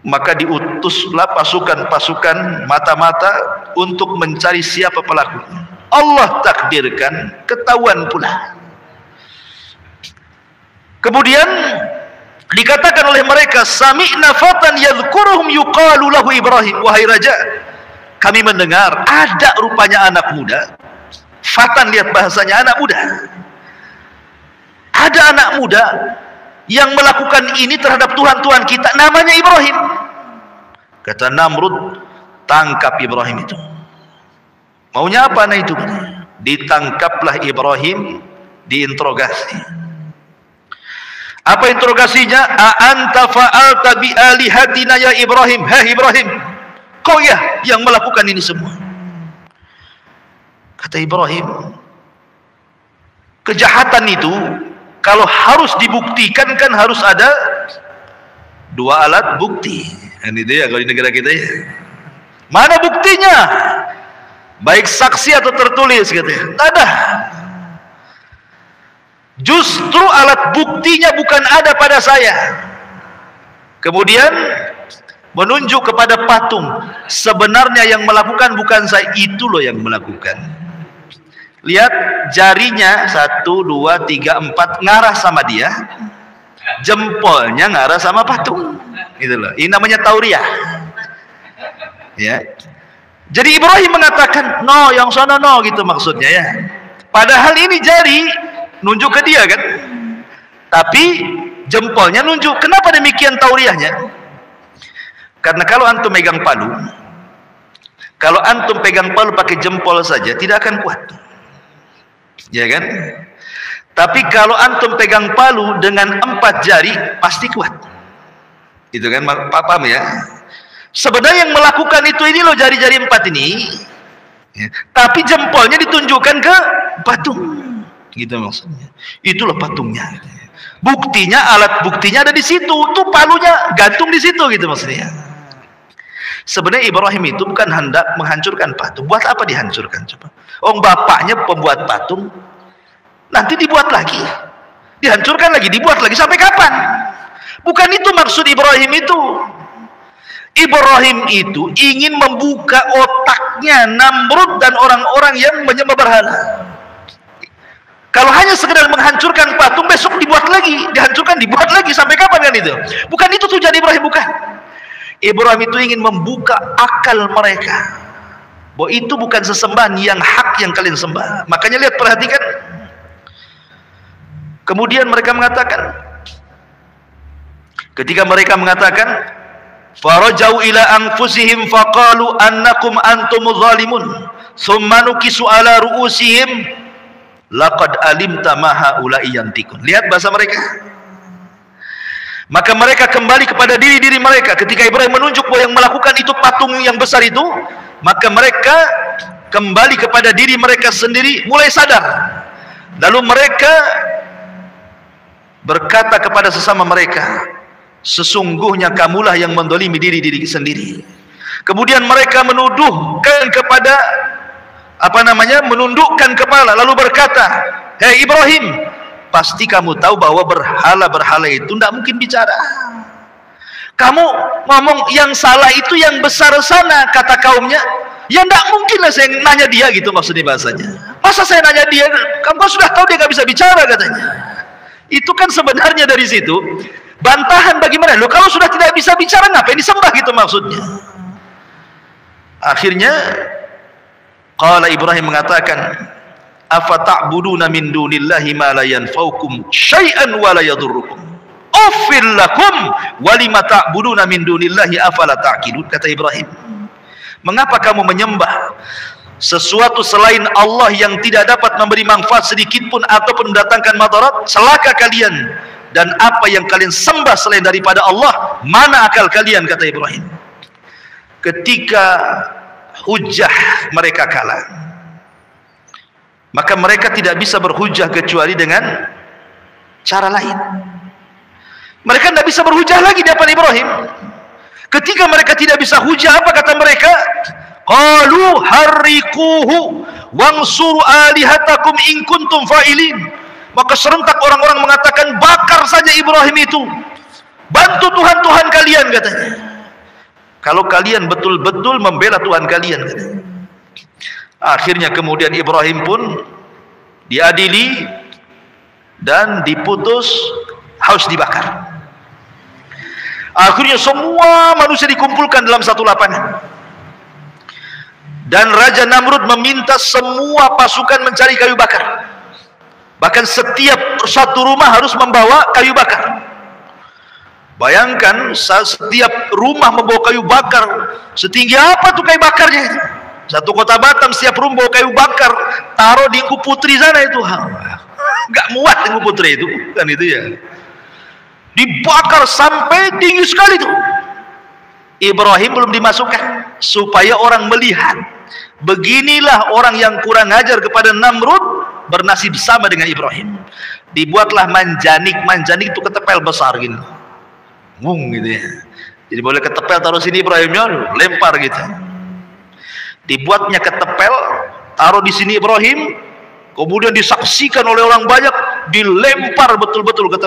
Maka diutuslah pasukan-pasukan mata-mata untuk mencari siapa pelakunya. Allah takdirkan, ketahuan pula. Kemudian dikatakan oleh mereka, sami'na fatan yadhkuruhum yuqalu lahu Ibrahim. Wahai raja, kami mendengar ada rupanya anak muda. Fatan, lihat bahasanya, anak muda. Ada anak muda yang melakukan ini terhadap Tuhan-Tuhan kita, namanya Ibrahim. Kata Namrud, tangkap Ibrahim itu. Maunya apa anak itu? Ditangkaplah Ibrahim, diinterogasi. Apa interogasinya? A'anta fa'alta bi alihatina ya Ibrahim. Hei Ibrahim, kau ya yang melakukan ini semua. Kata Ibrahim, kejahatan itu kalau harus dibuktikan kan harus ada 2 alat bukti. Dan itu ya kalau di negara kita ya. Mana buktinya? Baik saksi atau tertulis katanya. Tak ada. Justru alat buktinya bukan ada pada saya. Kemudian menunjuk kepada patung. Sebenarnya yang melakukan bukan saya, itu loh yang melakukan. Lihat jarinya 1, 2, 3, 4 ngarah sama dia, jempolnya ngarah sama patung. Itu loh. Ini namanya tauriah. Ya. Jadi Ibrahim mengatakan, no, yang sana no, gitu maksudnya ya. Padahal ini jari nunjuk ke dia kan, tapi jempolnya nunjuk. Kenapa demikian tauriahnya? Karena kalau antum pegang palu, kalau antum pegang palu pakai jempol saja tidak akan kuat, ya kan? Tapi kalau antum pegang palu dengan 4 jari pasti kuat. Itu kan, paham ya? Sebenarnya yang melakukan itu ini loh, jari-jari 4 ini ya. Tapi jempolnya ditunjukkan ke patung, gitu maksudnya. Itulah patungnya. Buktinya, alat buktinya ada di situ. Tuh palunya gantung di situ, gitu maksudnya. Sebenarnya Ibrahim itu bukan hendak menghancurkan patung. Buat apa dihancurkan coba? Bapaknya pembuat patung, nanti dibuat lagi, dihancurkan lagi, dibuat lagi, sampai kapan? Bukan itu maksud Ibrahim itu. Ibrahim itu ingin membuka otaknya Namrud dan orang-orang yang menyembah berhala. Kalau hanya sekedar menghancurkan patung, besok dibuat lagi, dihancurkan, dibuat lagi, sampai kapan kan itu? Bukan itu tujuan Ibrahim, bukan. Ibrahim itu ingin membuka akal mereka bahwa itu bukan sesembahan yang hak yang kalian sembah. Makanya lihat, perhatikan, Kemudian mereka mengatakan, ketika mereka mengatakan, farajau ila anfusihim faqalu annakum antumuz zalimun thumma nukisu ala ru'usihim laqad alimta ma haula'i yantikun. Lihat bahasa mereka. Maka mereka kembali kepada diri-diri mereka. Ketika Ibrahim menunjuk bahwa yang melakukan itu patung yang besar itu, maka mereka kembali kepada diri mereka sendiri, mulai sadar. Lalu mereka berkata kepada sesama mereka, sesungguhnya kamulah yang mendolimi diri-diri sendiri. Kemudian mereka menundukkan kepala, lalu berkata, hei Ibrahim, pasti kamu tahu bahwa berhala-berhala itu tidak mungkin bicara. Kamu ngomong yang salah itu yang besar sana, kata kaumnya. Ya tidak mungkin lah saya nanya dia, gitu maksudnya bahasanya. Masa saya nanya dia, kamu sudah tahu dia gak bisa bicara, katanya. Itu kan sebenarnya dari situ bantahan bagaimana? Loh, kalau sudah tidak bisa bicara ngapain disembah, gitu maksudnya. Akhirnya qala Ibrahim mengatakan, afata'buduna min dunillahi ma la yanfa'ukum syai'an wa la yadurrukum uffil lakum wa lima ta'buduna min dunillahi afala ta'qilun. Kata Ibrahim, mengapa kamu menyembah sesuatu selain Allah yang tidak dapat memberi manfaat sedikit pun ataupun mendatangkan madarat? Celaka kalian. Dan apa yang kalian sembah selain daripada Allah, mana akal kalian, kata Ibrahim. Ketika hujah mereka kalah, maka mereka tidak bisa berhujah kecuali dengan cara lain. Mereka tidak bisa berhujah lagi di hadapan Ibrahim. Ketika mereka tidak bisa hujah, apa kata mereka? Qalu harriquhu wansuru alihatakum in kuntum fa'ilin. Maka serentak orang-orang mengatakan, bakar saja Ibrahim itu, bantu Tuhan-Tuhan kalian, katanya, kalau kalian betul-betul membela Tuhan kalian, katanya. Akhirnya kemudian Ibrahim pun diadili dan diputus harus dibakar. Akhirnya semua manusia dikumpulkan dalam satu lapangan, dan Raja Namrud meminta semua pasukan mencari kayu bakar. Bahkan setiap satu rumah harus membawa kayu bakar. Bayangkan, setiap rumah membawa kayu bakar. Setinggi apa tuh kayu bakarnya itu? Satu kota Batam setiap rumah bawa kayu bakar, taruh di Engku Putri sana itu. Gak muat Engku Putri itu, kan itu ya. Dibakar sampai tinggi sekali itu. Ibrahim belum dimasukkan supaya orang melihat, beginilah orang yang kurang ajar kepada Namrud bernasib sama dengan Ibrahim. Dibuatlah manjanik itu ketepel besar gini, gitu ya. Jadi boleh ketepel taruh sini, Ibrahimnya lempar gitu. Dibuatnya ketepel, taruh di sini Ibrahim, kemudian disaksikan oleh orang banyak, dilempar betul-betul ke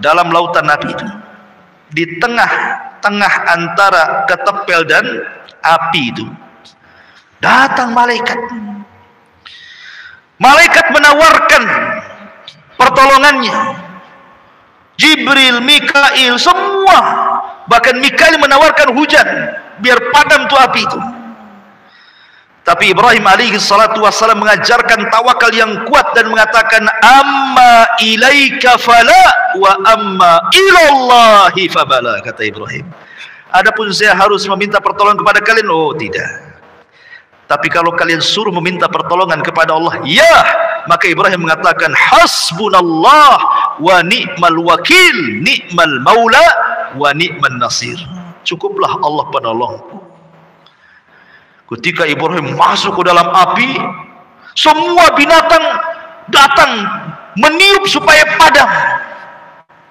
dalam lautan api itu. Di tengah antara ketepel dan api itu datang malaikat. Malaikat menawarkan pertolongannya. Jibril, Mikail, semua. Bahkan Mikail menawarkan hujan biar padam tuh api itu. Tapi Ibrahim alaihi salatu wassalam mengajarkan tawakal yang kuat dan mengatakan, amma ilaika fala wa amma ilallahi fabala, kata Ibrahim. Adapun saya harus meminta pertolongan kepada kalian, oh tidak. Tapi kalau kalian suruh meminta pertolongan kepada Allah, ya. Maka Ibrahim mengatakan, hasbunallah wa ni'mal wakil, ni'mal maula wa ni'man nasir. Cukuplah Allah penolongku. Ketika Ibrahim masuk ke dalam api, semua binatang datang meniup supaya padam,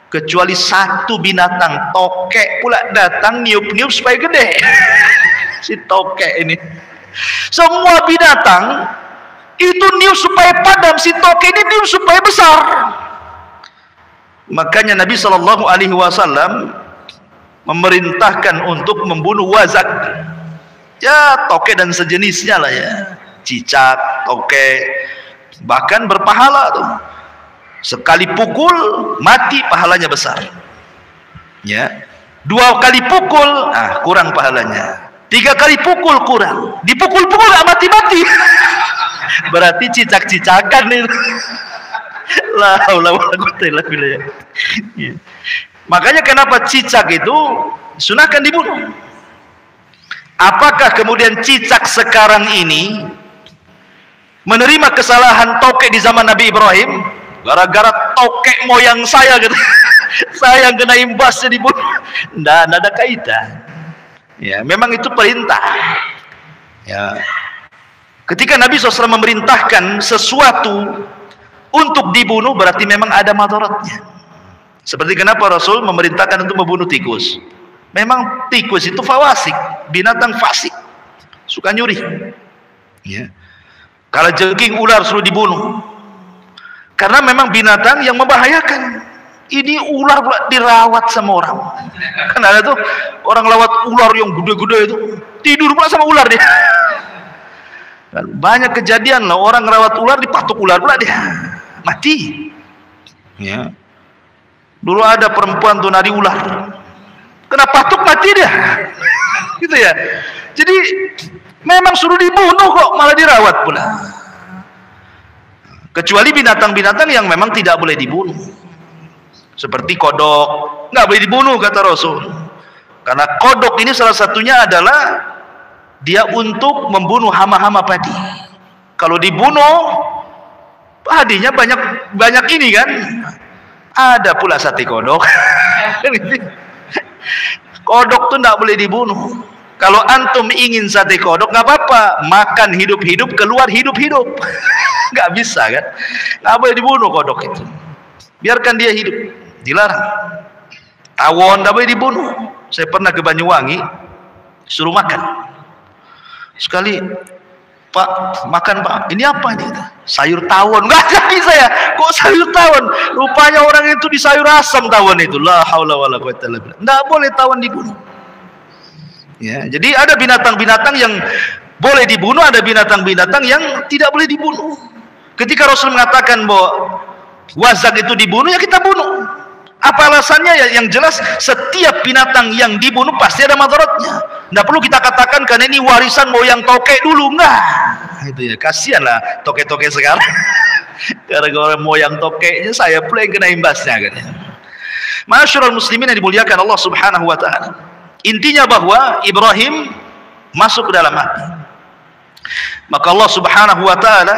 kecuali satu binatang, tokek pula datang niup-niup supaya gede. Si tokek ini, semua binatang itu niup supaya padam, si tokek ini niup supaya besar. Makanya Nabi SAW memerintahkan untuk membunuh wazak, ya tokek dan sejenisnya lah ya, cicak, tokek, bahkan berpahala tuh. Sekali pukul mati pahalanya besar, ya. 2 kali pukul kurang pahalanya, 3 kali pukul kurang, dipukul-pukul gak mati-mati. Berarti cicak-cicakan itu. La haula wala quwwata illa billah. Makanya kenapa cicak itu sunahkan dibunuh? Apakah kemudian cicak sekarang ini menerima kesalahan tokek di zaman Nabi Ibrahim? Gara-gara tokek moyang saya gitu. Saya yang kena imbasnya dibunuh. Nggak ada kaitan. Ya, memang itu perintah. Ya. Ketika Nabi SAW memerintahkan sesuatu untuk dibunuh, berarti memang ada madaratnya. Seperti kenapa Rasul memerintahkan untuk membunuh tikus. Memang tikus itu fawasik, binatang fasik, suka nyuri. Ya. Kalau jengking, ular suruh dibunuh. Karena memang binatang yang membahayakan. Ini ular pula dirawat sama orang. Kan ada tuh orang lawat ular yang gede-gede itu, tidur pula sama ular dia. Banyak kejadian lah orang rawat ular, dipatuk ular pula dia mati. Ya. Dulu ada perempuan tuh nari ular, kena patuk mati dia. Gitu ya. Jadi memang suruh dibunuh kok malah dirawat pula. Kecuali binatang-binatang yang memang tidak boleh dibunuh. Seperti kodok, nggak boleh dibunuh kata Rasul. Karena kodok ini salah satunya adalah dia untuk membunuh hama-hama padi. Kalau dibunuh, padinya banyak ini kan. Ada pula sate kodok. Kodok tuh nggak boleh dibunuh. Kalau antum ingin sate kodok nggak apa-apa, makan hidup-hidup, keluar hidup-hidup. Nggak bisa kan? Nggak boleh dibunuh kodok itu. Biarkan dia hidup, dilarang. Tawon nggak boleh dibunuh. Saya pernah ke Banyuwangi, suruh makan. Sekali, Pak, makan Pak, ini apa ini? Sayur tawon. Nggak jadi saya, kok sayur tawon? Rupanya orang itu di sayur asam tawon itu. La haula wala quwwata illa billah. Nggak boleh tawon dibunuh. Ya, jadi ada binatang-binatang yang boleh dibunuh, ada binatang-binatang yang tidak boleh dibunuh. Ketika Rasul mengatakan bahwa wazak itu dibunuh, ya kita bunuh. Apa alasannya? Ya, yang jelas setiap binatang yang dibunuh pasti ada madaratnya. Nggak perlu kita katakan karena ini warisan moyang tokek dulu, enggak. Itu ya, kasihanlah tokek-tokek sekarang. Gara-gara moyang tokeknya saya pula yang kena imbasnya kan. Ma'asyiral muslimin yang dimuliakan Allah Subhanahu wa taala. Intinya bahwa Ibrahim masuk ke dalam api. Maka Allah Subhanahu wa taala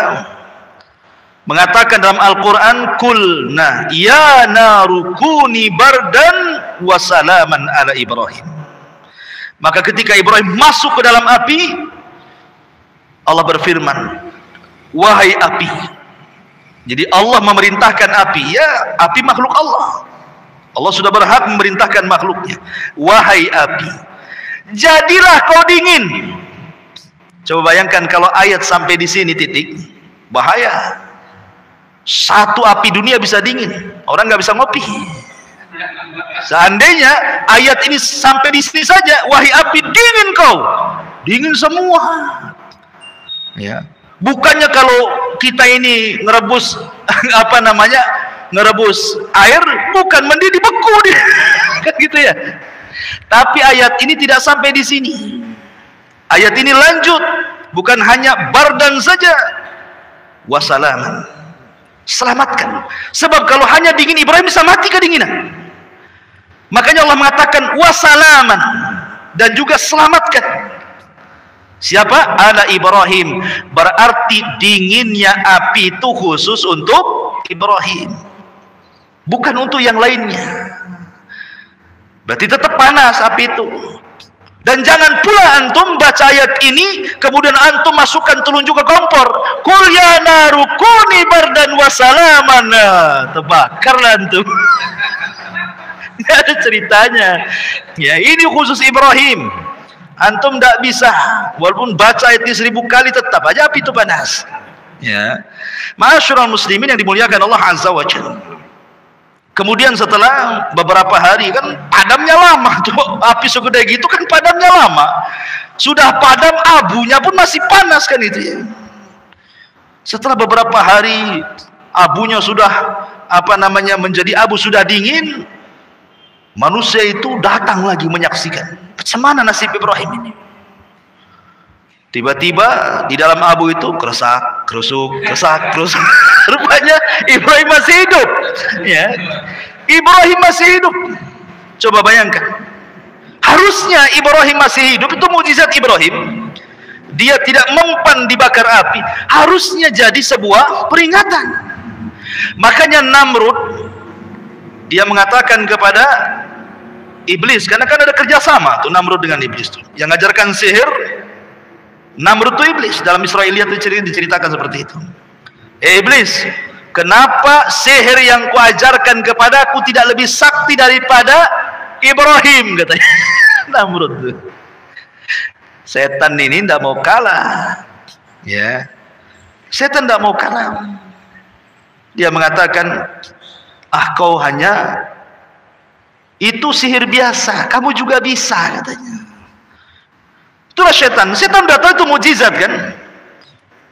mengatakan dalam Al-Quran, kulna ya naru kuni bardan wa salaman ala Ibrahim. Maka ketika Ibrahim masuk ke dalam api, Allah berfirman, wahai api. Jadi Allah memerintahkan api, ya api makhluk Allah. Allah sudah berhak memerintahkan makhluknya. Wahai api, jadilah kau dingin. Coba bayangkan kalau ayat sampai di sini titik, bahaya. Satu api dunia bisa dingin, orang nggak bisa ngopi. Seandainya ayat ini sampai di sini saja, wahai api dingin kau, dingin semua. Ya, bukannya kalau kita ini ngerebus apa namanya, ngerebus air, bukan mendidih beku dia, kan gitu ya. Tapi ayat ini tidak sampai di sini. Ayat ini lanjut, bukan hanya bardan saja, wasalaman. Selamatkan. Sebab kalau hanya dingin, Ibrahim bisa mati kedinginan. Makanya Allah mengatakan wasalaman, dan juga selamatkan. Siapa? Ala Ibrahim. Berarti dinginnya api itu khusus untuk Ibrahim, bukan untuk yang lainnya. Berarti tetap panas api itu. Dan jangan pula antum baca ayat ini kemudian antum masukkan telunjuk ke kompor. Qul ya naru kuni bardan wa salaman. Terbakarlah antum. Tidak ada ceritanya. Ya, ini khusus Ibrahim. Antum tidak bisa, walaupun baca ayat ini 1000 kali tetap aja api itu panas. Ya. Ma'asyiral muslimin yang dimuliakan Allah Azza wa Jalla. Kemudian setelah beberapa hari, kan padamnya lama tuh, api segede gitu kan padamnya lama. Sudah padam, abunya pun masih panas kan itu ya. Setelah beberapa hari abunya sudah apa namanya menjadi abu, sudah dingin, manusia itu datang lagi menyaksikan bagaimana nasib Ibrahim ini. Tiba-tiba di dalam abu itu keresak, kerusuk, keresak, kerusuk. Rupanya Ibrahim masih hidup. Ya, Ibrahim masih hidup. Coba bayangkan. Harusnya Ibrahim masih hidup, itu mukjizat Ibrahim. Dia tidak mempan dibakar api, harusnya jadi sebuah peringatan. Makanya Namrud, dia mengatakan kepada Iblis, karena kan ada kerjasama tuh Namrud dengan Iblis tuh. Yang ngajarkan sihir Namrud tuh Iblis. Dalam Israiliyat diceritakan seperti itu. Iblis, kenapa sihir yang kuajarkan kepadaku tidak lebih sakti daripada Ibrahim, katanya. Namrud tuh. Setan ini tidak mau kalah, ya. Setan tidak mau kalah. Dia mengatakan, kau hanya itu sihir biasa, kamu juga bisa, katanya. Itulah setan. Setan sudah tahu itu mukjizat kan.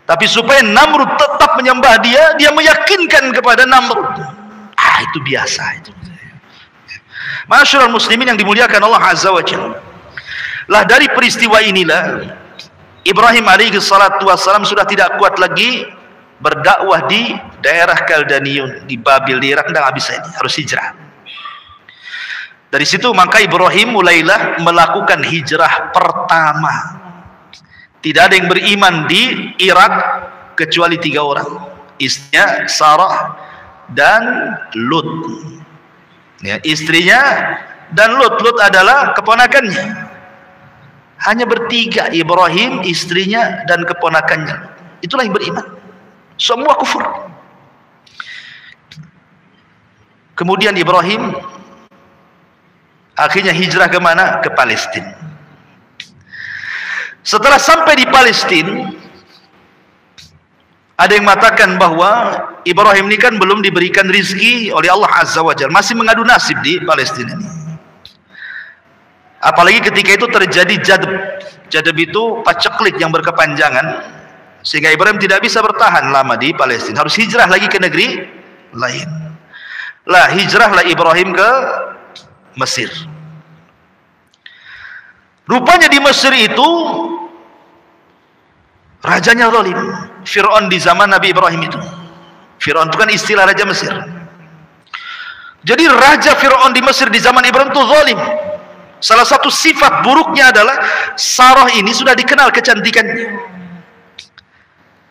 Tapi supaya Namrud tetap menyembah dia, dia meyakinkan kepada Namrud, itu biasa itu. Masyarul muslimin yang dimuliakan Allah Azza wa Jalla. Lah dari peristiwa inilah Ibrahim alaihi salatu wassalam sudah tidak kuat lagi berdakwah di daerah Kaldaniun, di Babil, di Irak, dan habis ini harus hijrah. Dari situ maka Ibrahim mulailah melakukan hijrah pertama. Tidak ada yang beriman di Irak kecuali 3 orang, istrinya Sarah dan Lut. Ya, istrinya dan Lut adalah keponakannya. Hanya bertiga, Ibrahim, istrinya, dan keponakannya. Itulah yang beriman. Semua kufur. Kemudian Ibrahim akhirnya hijrah ke mana? Ke Palestina. Setelah sampai di Palestina, ada yang mengatakan bahwa Ibrahim ini kan belum diberikan rizki oleh Allah Azza wa Jalla, masih mengadu nasib di Palestina ini. Apalagi ketika itu terjadi jadab. Jadab itu paceklik yang berkepanjangan, sehingga Ibrahim tidak bisa bertahan lama di Palestina, harus hijrah lagi ke negeri lain. Lah hijrahlah Ibrahim ke Mesir. Rupanya di Mesir itu rajanya zalim. Fir'aun di zaman Nabi Ibrahim itu. Fir'aun itu kan istilah raja Mesir. Jadi raja Fir'aun di Mesir di zaman Ibrahim itu zalim. Salah satu sifat buruknya adalah Sarah ini sudah dikenal kecantikannya.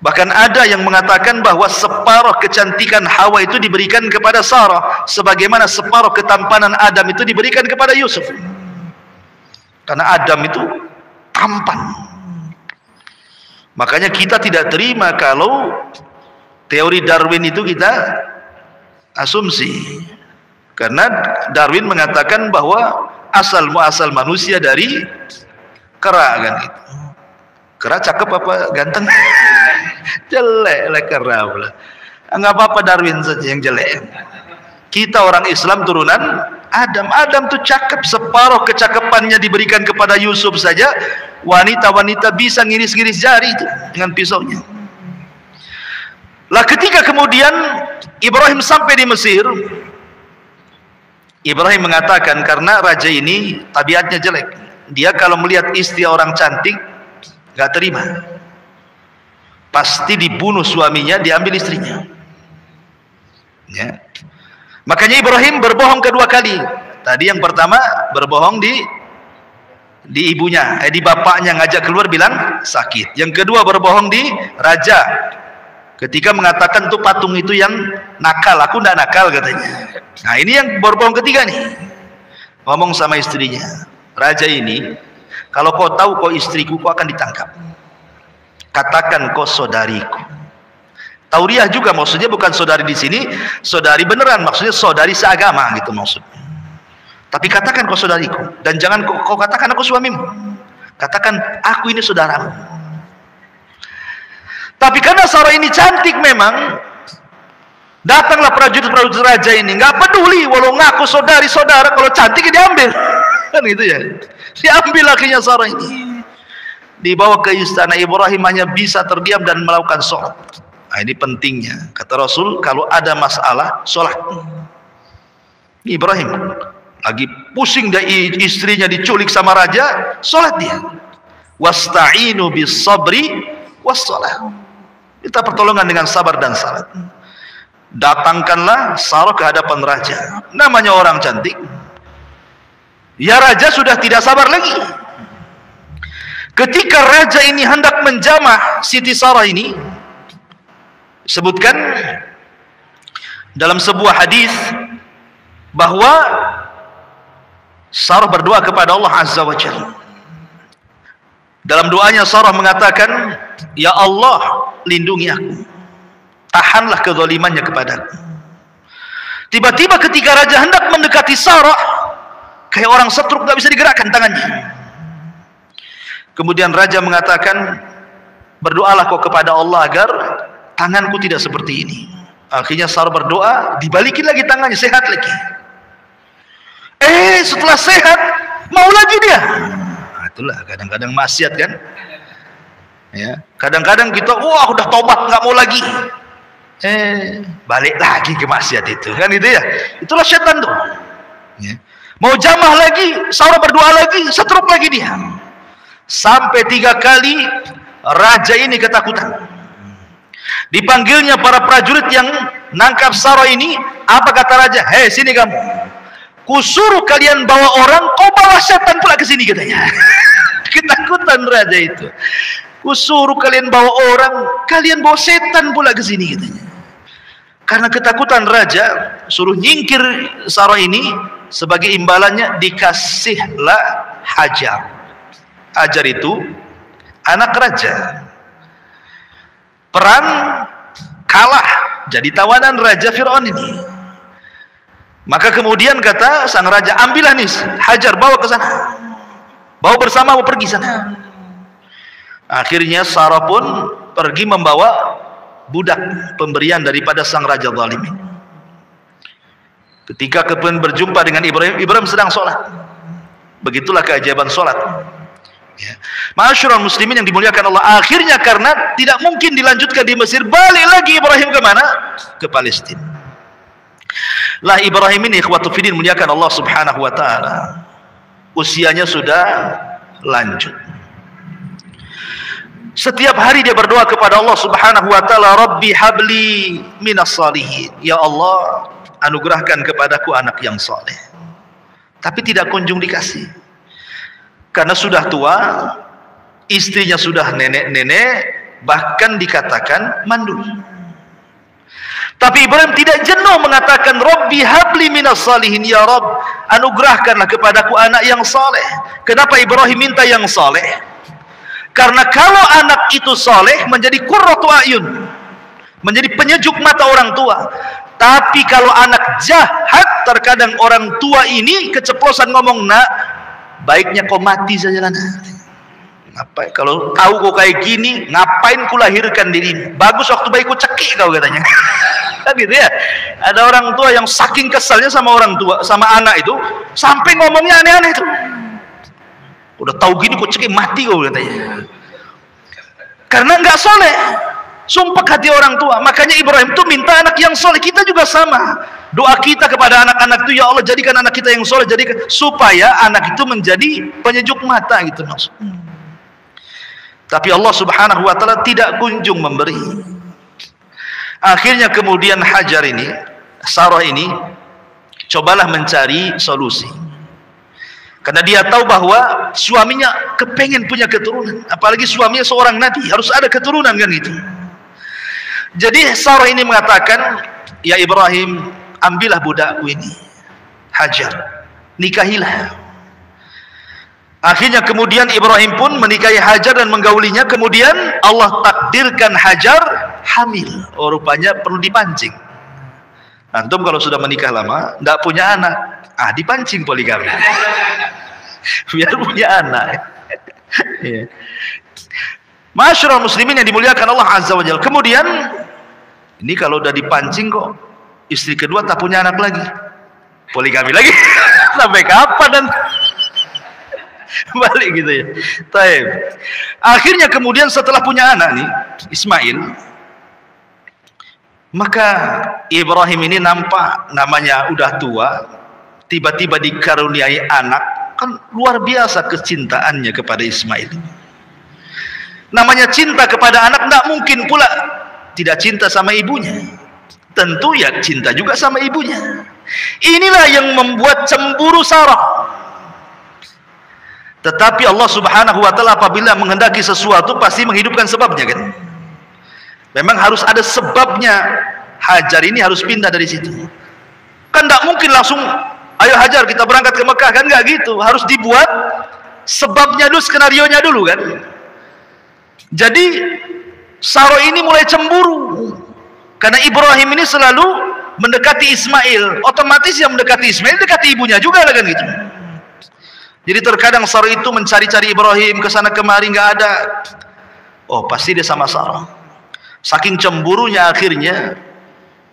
Bahkan ada yang mengatakan bahwa separuh kecantikan Hawa itu diberikan kepada Sarah, sebagaimana separuh ketampanan Adam itu diberikan kepada Yusuf. Karena Adam itu tampan. Makanya kita tidak terima kalau teori Darwin itu kita asumsi. Karena Darwin mengatakan bahwa asal muasal manusia dari kera, kan gitu. Kera cakep apa ganteng? Jelek lah kera pula. Enggak apa-apa Darwin saja yang jelek. Kita orang Islam turunan Adam. Adam tuh cakep, separuh kecakapannya diberikan kepada Yusuf saja. Wanita-wanita bisa ngiris-ngiris jari itu dengan pisaunya. Lah ketika kemudian Ibrahim sampai di Mesir, Ibrahim mengatakan karena raja ini tabiatnya jelek, dia kalau melihat istri orang cantik gak terima, pasti dibunuh suaminya, diambil istrinya, ya. Makanya Ibrahim berbohong kedua kali. Tadi yang pertama berbohong di ibunya, di bapaknya, ngajak keluar bilang sakit. Yang kedua berbohong di raja, ketika mengatakan tuh patung itu yang nakal, aku ndak nakal katanya. Nah ini yang berbohong ketiga nih. Ngomong sama istrinya, raja ini, kalau kau tahu kau istriku, kau akan ditangkap. Katakan kau saudariku. Tauriah juga maksudnya bukan saudari di sini, saudari beneran, maksudnya saudari seagama gitu maksudnya. Tapi katakan kau saudariku, dan jangan kau katakan aku suamimu. Katakan aku ini saudaramu. Tapi karena Sarah ini cantik memang, datanglah prajurit-prajurit raja ini, nggak peduli walau ngaku saudari-saudara, kalau cantik diambil. Kan gitu ya. Diambil akhirnya Sarah ini. Dibawa ke istana. Ibrahim hanya bisa terdiam dan melakukan sholat. Nah, ini pentingnya. Kata Rasul, kalau ada masalah, sholat. Ibrahim lagi pusing dari istrinya diculik sama raja, sholat dia. Wasta'inu bis sabri was sholat. Kita pertolongan dengan sabar dan salat. Datangkanlah Sarah ke hadapan raja. Namanya orang cantik. Ya, raja sudah tidak sabar lagi. Ketika raja ini hendak menjamah Siti Sarah ini, sebutkan dalam sebuah hadis bahwa Sarah berdoa kepada Allah Azza wa Jalla. Dalam doanya Sarah mengatakan, "Ya Allah, lindungi aku. Tahanlah kezalimannya kepadaku." Tiba-tiba ketika raja hendak mendekati Sarah, kayak orang setruk, nggak bisa digerakkan tangannya. Kemudian raja mengatakan, "Berdoalah kau kepada Allah agar tanganku tidak seperti ini." Akhirnya Sarah berdoa, dibalikin lagi tangannya, sehat lagi. Setelah sehat, mau lagi dia. Nah, itulah kadang-kadang maksiat kan. Ya, kadang-kadang kita, wah udah tobat nggak mau lagi. Balik lagi ke maksiat itu, kan itu ya. Itulah setan tuh. Ya. Mau jamah lagi, Sarah berdoa lagi, setruk lagi dia. Sampai 3 kali raja ini ketakutan. Dipanggilnya para prajurit yang nangkap Sarah ini. Apa kata raja? "Hei, sini kamu. Kusuruh kalian bawa orang, kau bawa setan pula ke sini," katanya. Ketakutan raja itu. Kusuruh kalian bawa orang, kalian bawa setan pula ke sini, katanya. Karena ketakutan raja, suruh nyingkir Sarah ini. Sebagai imbalannya dikasihlah Hajar. Hajar itu anak raja. Perang kalah, jadi tawanan Raja Fir'aun ini. Maka kemudian kata sang raja, "Ambillah nih Hajar, bawa ke sana. Bawa bersama, mau pergi sana." Akhirnya Sarah pun pergi membawa budak pemberian daripada sang raja zalim. Ketika kemudian berjumpa dengan Ibrahim, Ibrahim sedang sholat. Begitulah keajaiban sholat. Ya. Ma'asyiral muslimin yang dimuliakan Allah, akhirnya karena tidak mungkin dilanjutkan di Mesir, balik lagi Ibrahim ke mana? Ke Palestina. Lah Ibrahim ini ikhwatu fiddin muliakan Allah Subhanahu wa taala. Usianya sudah lanjut. Setiap hari dia berdoa kepada Allah Subhanahu wa taala, "Rabbi habli minas salihin." Ya Allah, anugerahkan kepadaku anak yang saleh. Tapi tidak kunjung dikasih. Karena sudah tua, istrinya sudah nenek-nenek, bahkan dikatakan mandul. Tapi Ibrahim tidak jenuh mengatakan, "Rabbi habli minas salihin." Ya Rabb, anugerahkanlah kepadaku anak yang saleh. Kenapa Ibrahim minta yang saleh? Karena kalau anak itu saleh menjadi qurratu ayun, menjadi penyejuk mata orang tua. Tapi kalau anak jahat, terkadang orang tua ini keceplosan ngomong, "Nak, baiknya kau mati saja lah, nak. Ngapain kalau tahu kau kayak gini, ngapain ku lahirkan dirimu? Bagus waktu bayi ku cekik kau," katanya. Kan gitu ya. Ada orang tua yang saking kesalnya sama orang tua, sama anak itu, sampai ngomongnya aneh-aneh itu. Udah tahu gini ku cekik, mati kau, katanya. Karena nggak soleh. Sumpah hati orang tua. Makanya Ibrahim tuh minta anak yang soleh. Kita juga sama. Doa kita kepada anak-anak itu, ya Allah jadikan anak kita yang soleh, jadikan supaya anak itu menjadi penyejuk mata gitu maksudnya. Tapi Allah Subhanahu wa taala tidak kunjung memberi. Akhirnya kemudian Hajar ini, Sarah ini, cobalah mencari solusi. Karena dia tahu bahwa suaminya kepengen punya keturunan, apalagi suaminya seorang nabi, harus ada keturunan kan gitu. Jadi Sarah ini mengatakan, "Ya Ibrahim, ambillah budakku ini, Hajar, nikahilah." Akhirnya kemudian Ibrahim pun menikahi Hajar dan menggaulinya. Kemudian Allah takdirkan Hajar hamil. Oh, rupanya perlu dipancing. Antum kalau sudah menikah lama, tidak punya anak, dipancing poligami. Biar punya anak. Ya. Ma'asyiral muslimin yang dimuliakan Allah Azza wa Jalla. Kemudian ini kalau udah dipancing kok istri kedua tak punya anak lagi, poligami lagi. Sampai kapan dan balik gitu ya. Taib. Akhirnya kemudian setelah punya anak nih Ismail, maka Ibrahim ini nampak namanya udah tua, tiba-tiba dikaruniai anak, kan luar biasa kecintaannya kepada Ismail. Namanya cinta kepada anak, tidak mungkin pula tidak cinta sama ibunya. Tentu ya cinta juga sama ibunya. Inilah yang membuat cemburu Sarah. Tetapi Allah Subhanahu wa taala apabila menghendaki sesuatu pasti menghidupkan sebabnya kan. Memang harus ada sebabnya. Hajar ini harus pindah dari situ. Kan tidak mungkin langsung ayo Hajar kita berangkat ke Mekah, kan nggak gitu. Harus dibuat sebabnya dulu, skenarionya dulu kan. Jadi Sarah ini mulai cemburu karena Ibrahim ini selalu mendekati Ismail. Otomatis yang mendekati Ismail dekati ibunya juga lah kan gitu. Jadi terkadang Sarah itu mencari-cari Ibrahim ke sana kemari, nggak ada. Oh pasti dia sama Sarah. Saking cemburunya akhirnya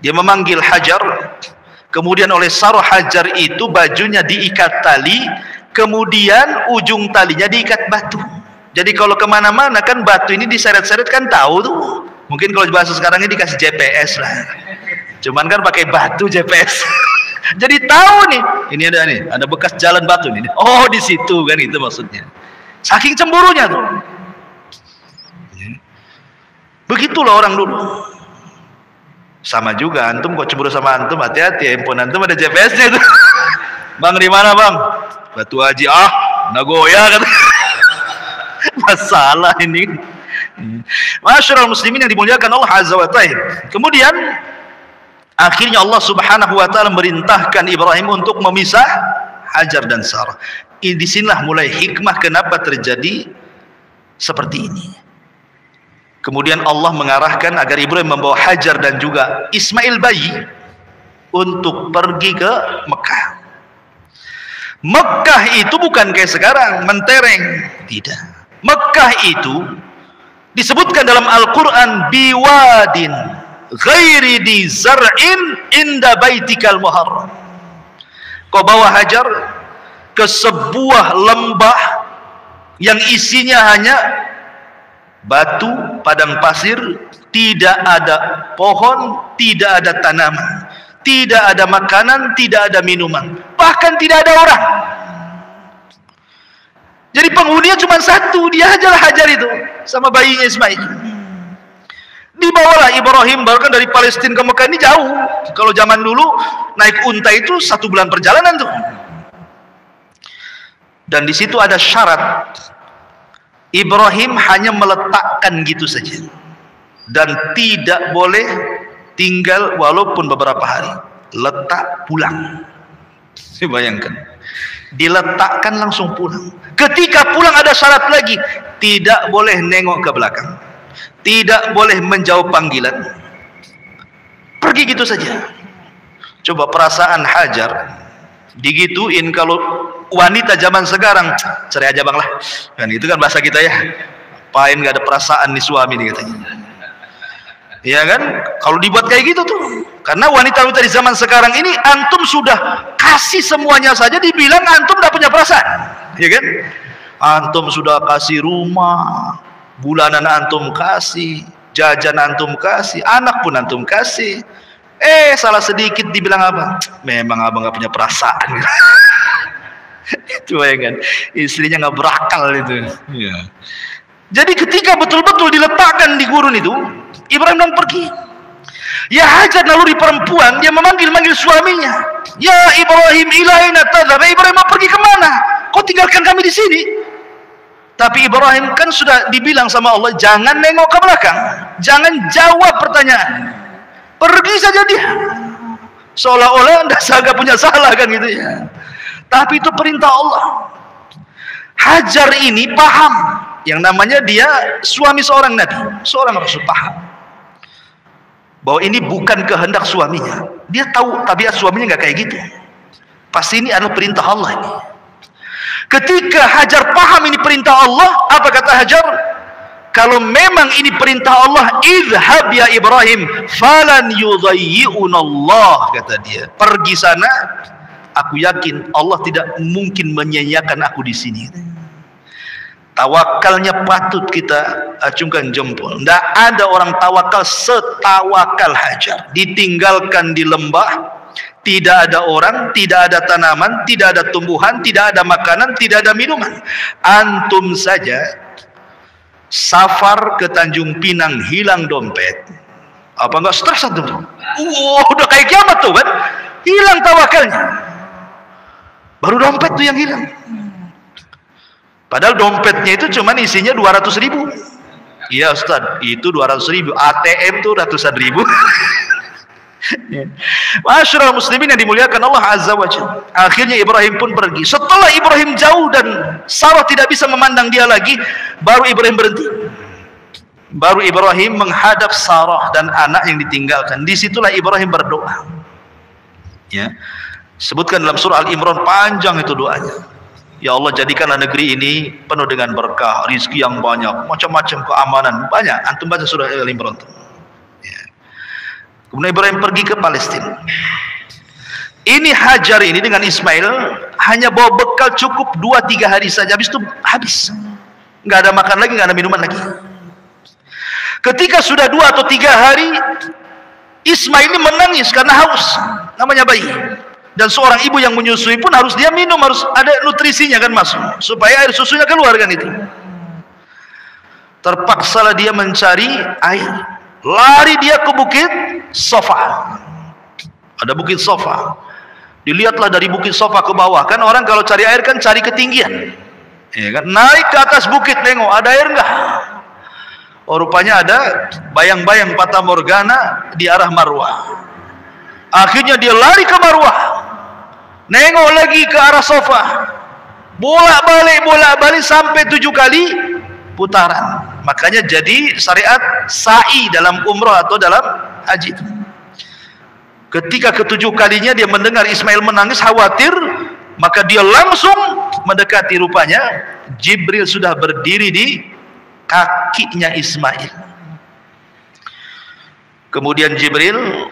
dia memanggil Hajar. Kemudian oleh Sarah Hajar itu bajunya diikat tali, kemudian ujung talinya diikat batu. Jadi kalau kemana-mana kan batu ini diseret-seret kan tahu tuh. Mungkin kalau bahasa sekarang ini dikasih GPS lah. Cuman kan pakai batu GPS. Jadi tahu nih, ini ada bekas jalan batu nih. Oh di situ kan itu maksudnya. Saking cemburunya tuh. Begitulah orang dulu. Sama juga antum kok cemburu sama antum, hati-hati handphone antum ada GPS-nya itu. Bang di mana bang? Batu Haji. Nagoya kan. Masalah ini. Masyarul muslimin yang dimuliakan Allah Azza wa Jalla. Kemudian akhirnya Allah Subhanahu wa taala merintahkan Ibrahim untuk memisah Hajar dan Sarah. Di sinilah mulai hikmah kenapa terjadi seperti ini. Kemudian Allah mengarahkan agar Ibrahim membawa Hajar dan juga Ismail bayi untuk pergi ke Mekah. Mekah itu bukan kayak sekarang mentereng, tidak. Mekah itu disebutkan dalam Al-Quran biwadin ghairi di zar'in inda baitikal muharram. Kau bawa Hajar ke sebuah lembah yang isinya hanya batu, padang pasir, tidak ada pohon, tidak ada tanaman, tidak ada makanan, tidak ada minuman, bahkan tidak ada orang. Jadi penghuninya cuma satu, dia aja lah Hajar itu sama bayinya Ismail. Dibawalah Ibrahim, bahkan dari Palestina ke Mekah ini jauh. Kalau zaman dulu naik unta itu 1 bulan perjalanan tuh. Dan di situ ada syarat. Ibrahim hanya meletakkan gitu saja dan tidak boleh tinggal walaupun beberapa hari. Letak pulang. Bayangkan, diletakkan langsung pulang. Ketika pulang ada syarat lagi, tidak boleh nengok ke belakang, tidak boleh menjawab panggilan, pergi gitu saja. Coba perasaan Hajar digituin. Kalau wanita zaman sekarang, cerai aja bang lah kan, itu kan bahasa kita ya, apain gak ada perasaan nih suami nih katanya, ya kan. Kalau dibuat kayak gitu tuh, karena wanita-wanita di zaman sekarang ini antum sudah kasih semuanya saja dibilang antum gak punya perasaan, ya kan. Antum sudah kasih rumah, bulanan antum kasih, jajan antum kasih, anak pun antum kasih, salah sedikit dibilang apa, memang abang gak punya perasaan. Itu bayangkan, istrinya nggak berakal itu ya. Jadi ketika betul-betul diletakkan di gurun itu, Ibrahim dan pergi. Ya Hajar naluri perempuan, dia memanggil suaminya. Ya Ibrahim, ilaina tadhhab. Ibrahim mau pergi kemana? Kau tinggalkan kami di sini. Tapi Ibrahim kan sudah dibilang sama Allah, jangan nengok ke belakang, jangan jawab pertanyaan, pergi saja dia. Seolah-olah anda agak punya salah kan gitu ya. Tapi itu perintah Allah. Hajar ini paham, yang namanya dia suami seorang Nabi, seorang Rasul, paham bahwa ini bukan kehendak suaminya. Dia tahu tabiat suaminya nggak kayak gitu. Pasti ini adalah perintah Allah ini. Ketika Hajar paham ini perintah Allah, apa kata Hajar? Kalau memang ini perintah Allah, idhhab ya Ibrahim, falan yudayyi'unallah, kata dia. Pergi sana. Aku yakin Allah tidak mungkin menyia-nyiakan aku di sini. Tawakalnya patut kita acungkan jempol. Tidak ada orang tawakal setawakal Hajar. Ditinggalkan di lembah, tidak ada orang, tidak ada tanaman, tidak ada tumbuhan, tidak ada makanan, tidak ada minuman. Antum saja safar ke Tanjung Pinang hilang dompet, Apa enggak stres antum? Udah kayak kiamat tuh kan. Hilang tawakalnya. Baru dompet tuh yang hilang. Padahal dompetnya itu cuman isinya 200.000. Iya Ustaz, itu 200.000. ATM tuh ratusan ribu. Masyaallah muslimin yang dimuliakan Allah Azza wa Jalla. Akhirnya Ibrahim pun pergi. Setelah Ibrahim jauh dan Sarah tidak bisa memandang dia lagi, baru Ibrahim berhenti. Baru Ibrahim menghadap Sarah dan anak yang ditinggalkan. Disitulah Ibrahim berdoa. Ya, sebutkan dalam surah Al-Imran, panjang itu doanya. Ya Allah, jadikanlah negeri ini penuh dengan berkah, rizki yang banyak, macam-macam keamanan banyak. Antum baca surah Al-Imran. Ya. Kemudian Ibrahim pergi ke Palestina. Ini Hajar ini dengan Ismail hanya bawa bekal cukup 2-3 hari saja. Habis itu habis. Nggak ada makan lagi, nggak ada minuman lagi. Ketika sudah 2 atau 3 hari, Ismail ini menangis karena haus. Namanya bayi. Dan seorang ibu yang menyusui pun harus dia minum, harus ada nutrisinya kan masuk, supaya air susunya keluar kan itu. Terpaksalah dia mencari air. Lari dia ke bukit Sofa. Ada bukit Sofa. Dilihatlah dari bukit Sofa ke bawah. Kan orang kalau cari air kan cari ketinggian. Ya kan? Naik ke atas bukit, nengok ada air enggak? Oh, rupanya ada bayang-bayang Fata Morgana di arah Marwah. Akhirnya dia lari ke Marwah. Nengok lagi ke arah Sofa. Bolak-balik sampai 7 kali putaran. Makanya jadi syariat sa'i dalam umroh atau dalam haji. Ketika ke-7 kalinya dia mendengar Ismail menangis, khawatir, maka dia langsung mendekati. Rupanya Jibril sudah berdiri di kakinya Ismail. Kemudian Jibril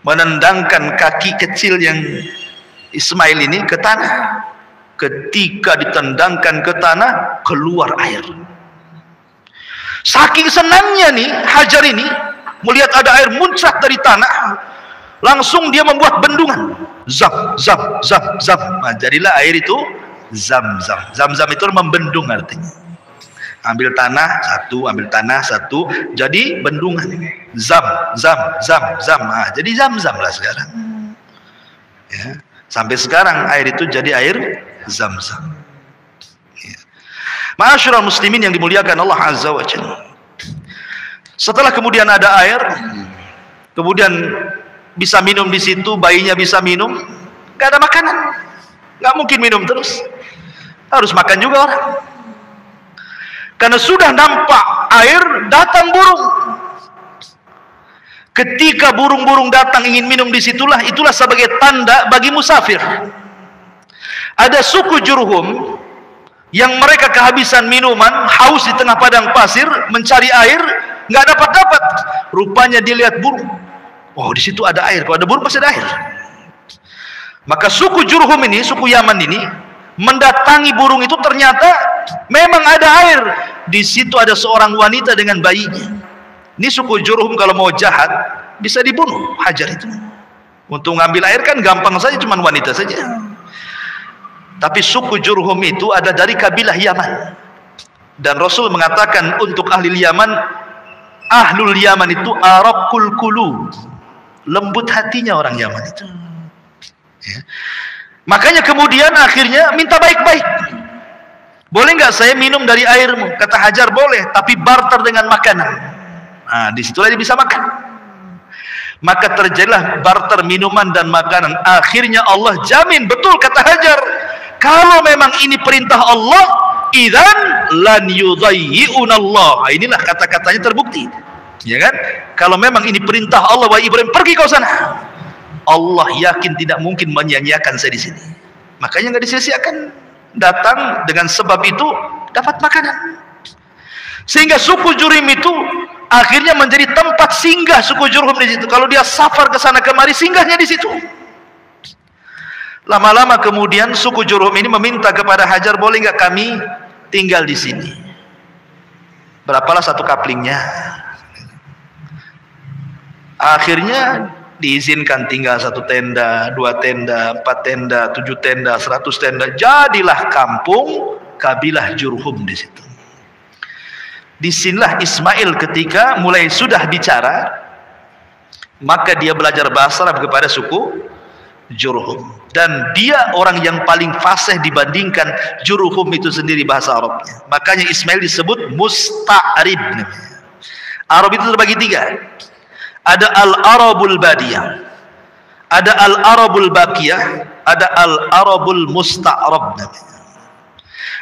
menendangkan kaki kecil yang Ismail ini ke tanah. Ketika ditendangkan ke tanah, keluar air. Saking senangnya nih Hajar ini melihat ada air muncrat dari tanah, langsung dia membuat bendungan. Zam, zam, zam, zam. Nah, jadilah air itu Zam-Zam. Zam-Zam itu membendung artinya. Ambil tanah satu, ambil tanah satu, jadi bendungan. Zam, zam, zam, zam. Nah, jadi Zam-Zam lah sekarang. Ya. Sampai sekarang air itu jadi air Zam-Zam. Ya. Ma'asyiral muslimin yang dimuliakan Allah Azza wa Jalla. Setelah kemudian ada air, kemudian bisa minum di situ, bayinya bisa minum, gak ada makanan, gak mungkin minum terus, harus makan juga orang. Karena sudah nampak air, datang burung. Ketika burung-burung datang ingin minum disitulah, itulah sebagai tanda bagi musafir. Ada suku Jurhum yang mereka kehabisan minuman, haus di tengah padang pasir, mencari air, nggak dapat. Rupanya dia lihat burung. Oh, di situ ada air. Kalau ada burung pasti ada air. Maka suku Jurhum ini, suku Yaman ini, mendatangi burung itu, ternyata memang ada air. Di situ ada seorang wanita dengan bayinya. Ini suku Jurhum kalau mau jahat bisa dibunuh Hajar itu. Untuk ngambil air kan gampang saja, cuma wanita saja. Tapi suku Jurhum itu ada dari kabilah Yaman. Dan Rasul mengatakan untuk ahli Yaman, ahlul Yaman itu araqul qulub, lembut hatinya orang Yaman itu. Ya. Makanya kemudian akhirnya minta baik-baik. Boleh nggak saya minum dari airmu? Kata Hajar, boleh, tapi barter dengan makanan. Nah, disitulah dia bisa makan. Maka terjadilah barter minuman dan makanan. Akhirnya Allah jamin, betul kata Hajar, kalau memang ini perintah Allah, idzan lan yudayyi'unallah. Nah, inilah kata-katanya terbukti. Ya kan? Kalau memang ini perintah Allah, wahai Ibrahim, pergi kau sana. Allah yakin tidak mungkin menyia-nyiakan saya di sini. Makanya nggak disia-siakan. Datang dengan sebab itu dapat makanan. Sehingga suku Jurhum itu akhirnya menjadi tempat singgah suku Jurhum di situ. Kalau dia safar ke sana kemari, singgahnya di situ. Lama-lama kemudian suku Jurhum ini meminta kepada Hajar, boleh nggak kami tinggal di sini? Berapalah satu kaplingnya. Akhirnya diizinkan tinggal 1 tenda, 2 tenda, 4 tenda, 7 tenda, 100 tenda. Jadilah kampung kabilah Jurhum di situ. Disinilah Ismail ketika mulai sudah bicara, maka dia belajar bahasa Arab kepada suku Jurhum, dan dia orang yang paling fasih dibandingkan Jurhum itu sendiri bahasa Arabnya. Makanya Ismail disebut musta'rib. Arab itu terbagi tiga, ada al-Arabul Badiyah, ada al-Arabul Baqiyah, ada al-Arabul Musta'rab.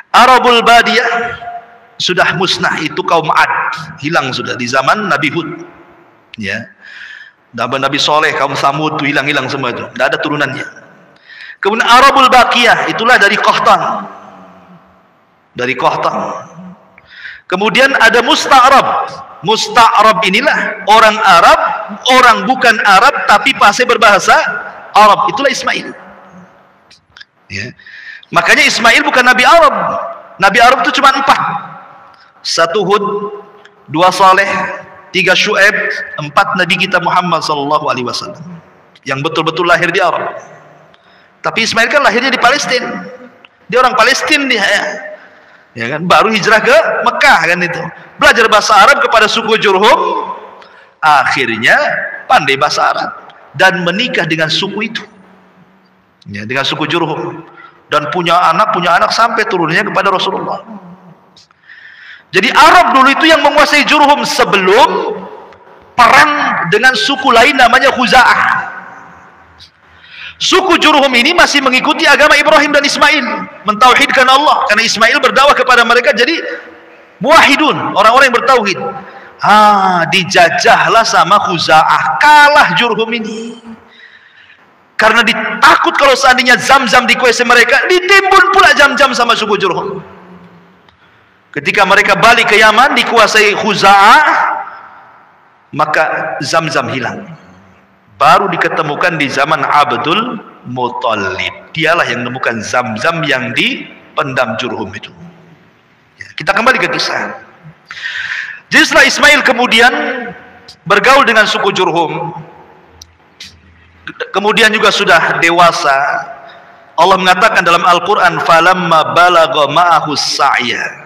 Arabul Badiyah sudah musnah, itu kaum Ad, hilang sudah di zaman Nabi Hud, ya. Nabi Soleh, kaum Samud itu hilang semua itu, tidak ada turunannya. Kemudian Arabul Baqiyah, itulah dari Qahtan, Kemudian ada Musta'rab. Musta'rab inilah orang Arab, orang bukan Arab tapi pasti berbahasa Arab, itulah Ismail, ya. Makanya Ismail bukan Nabi Arab. Nabi Arab itu cuma 4. 1 Hud, 2 Saleh, 3 Syu'aib, 4 Nabi kita Muhammad SAW yang betul-betul lahir di Arab. Tapi Ismail kan lahirnya di Palestina, dia orang Palestina dia, ya kan, baru hijrah ke Mekah kan, itu belajar bahasa Arab kepada suku Jurhum, akhirnya pandai bahasa Arab dan menikah dengan suku itu, ya, dengan suku Jurhum, dan punya anak sampai turunnya kepada Rasulullah. Jadi Arab dulu itu yang menguasai Jurhum sebelum perang dengan suku lain namanya Khuza'ah. Suku Jurhum ini masih mengikuti agama Ibrahim dan Ismail, mentauhidkan Allah, karena Ismail berdakwah kepada mereka jadi muwahhidun, orang-orang yang bertauhid. Dijajahlah sama Khuza'ah, kalah Jurhum ini. Karena ditakut kalau seandainya Zam-Zam dikuasai mereka, ditimbun pula Zam-Zam sama suku Jurhum. Ketika mereka balik ke Yaman dikuasai Khuza'ah, maka Zam-Zam hilang. Baru diketemukan di zaman Abdul Muttalib. Dialah yang menemukan Zam-Zam yang dipendam Jurhum itu. Ya, kita kembali ke kisah. Jadi setelah Ismail kemudian bergaul dengan suku Jurhum, kemudian juga sudah dewasa, Allah mengatakan dalam Al-Quran, falamma balagha ma'ahu sa'ya.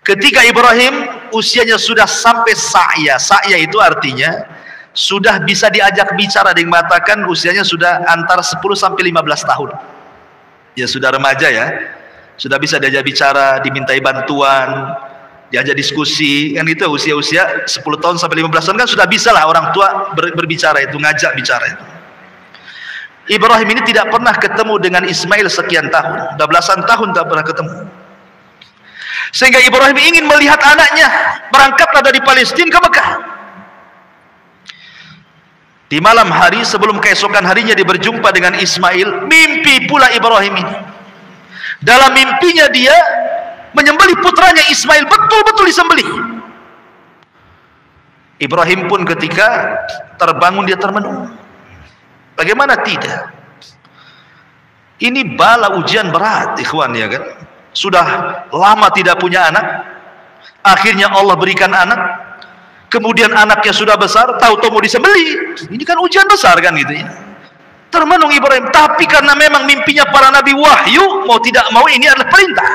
Ketika Ibrahim usianya sudah sampai sa'ya. Sa'ya itu artinya sudah bisa diajak bicara, yang mengatakan usianya sudah antara 10 sampai 15 tahun. Ya sudah remaja ya. Sudah bisa diajak bicara, dimintai bantuan, diajak diskusi, kan itu usia-usia 10 tahun sampai 15 tahun kan sudah bisa lah orang tua berbicara itu, ngajak bicara itu. Ibrahim ini tidak pernah ketemu dengan Ismail sekian tahun, udah belasan tahun tak pernah ketemu. Sehingga Ibrahim ingin melihat anaknya, berangkatlah dari Palestina ke Mekah. Di malam hari sebelum keesokan harinya dia berjumpa dengan Ismail, mimpi pula Ibrahim ini. Dalam mimpinya dia menyembelih putranya Ismail, betul-betul disembelih. Ibrahim pun ketika terbangun dia termenung. Bagaimana tidak? Ini bala ujian berat, ikhwan, ya kan? Sudah lama tidak punya anak, akhirnya Allah berikan anak, kemudian anaknya sudah besar, tahu-tahu mau disembelih. Ini kan ujian besar kan gitu ya. Termenung Ibrahim, tapi karena memang mimpinya para nabi wahyu, mau tidak mau ini adalah perintah.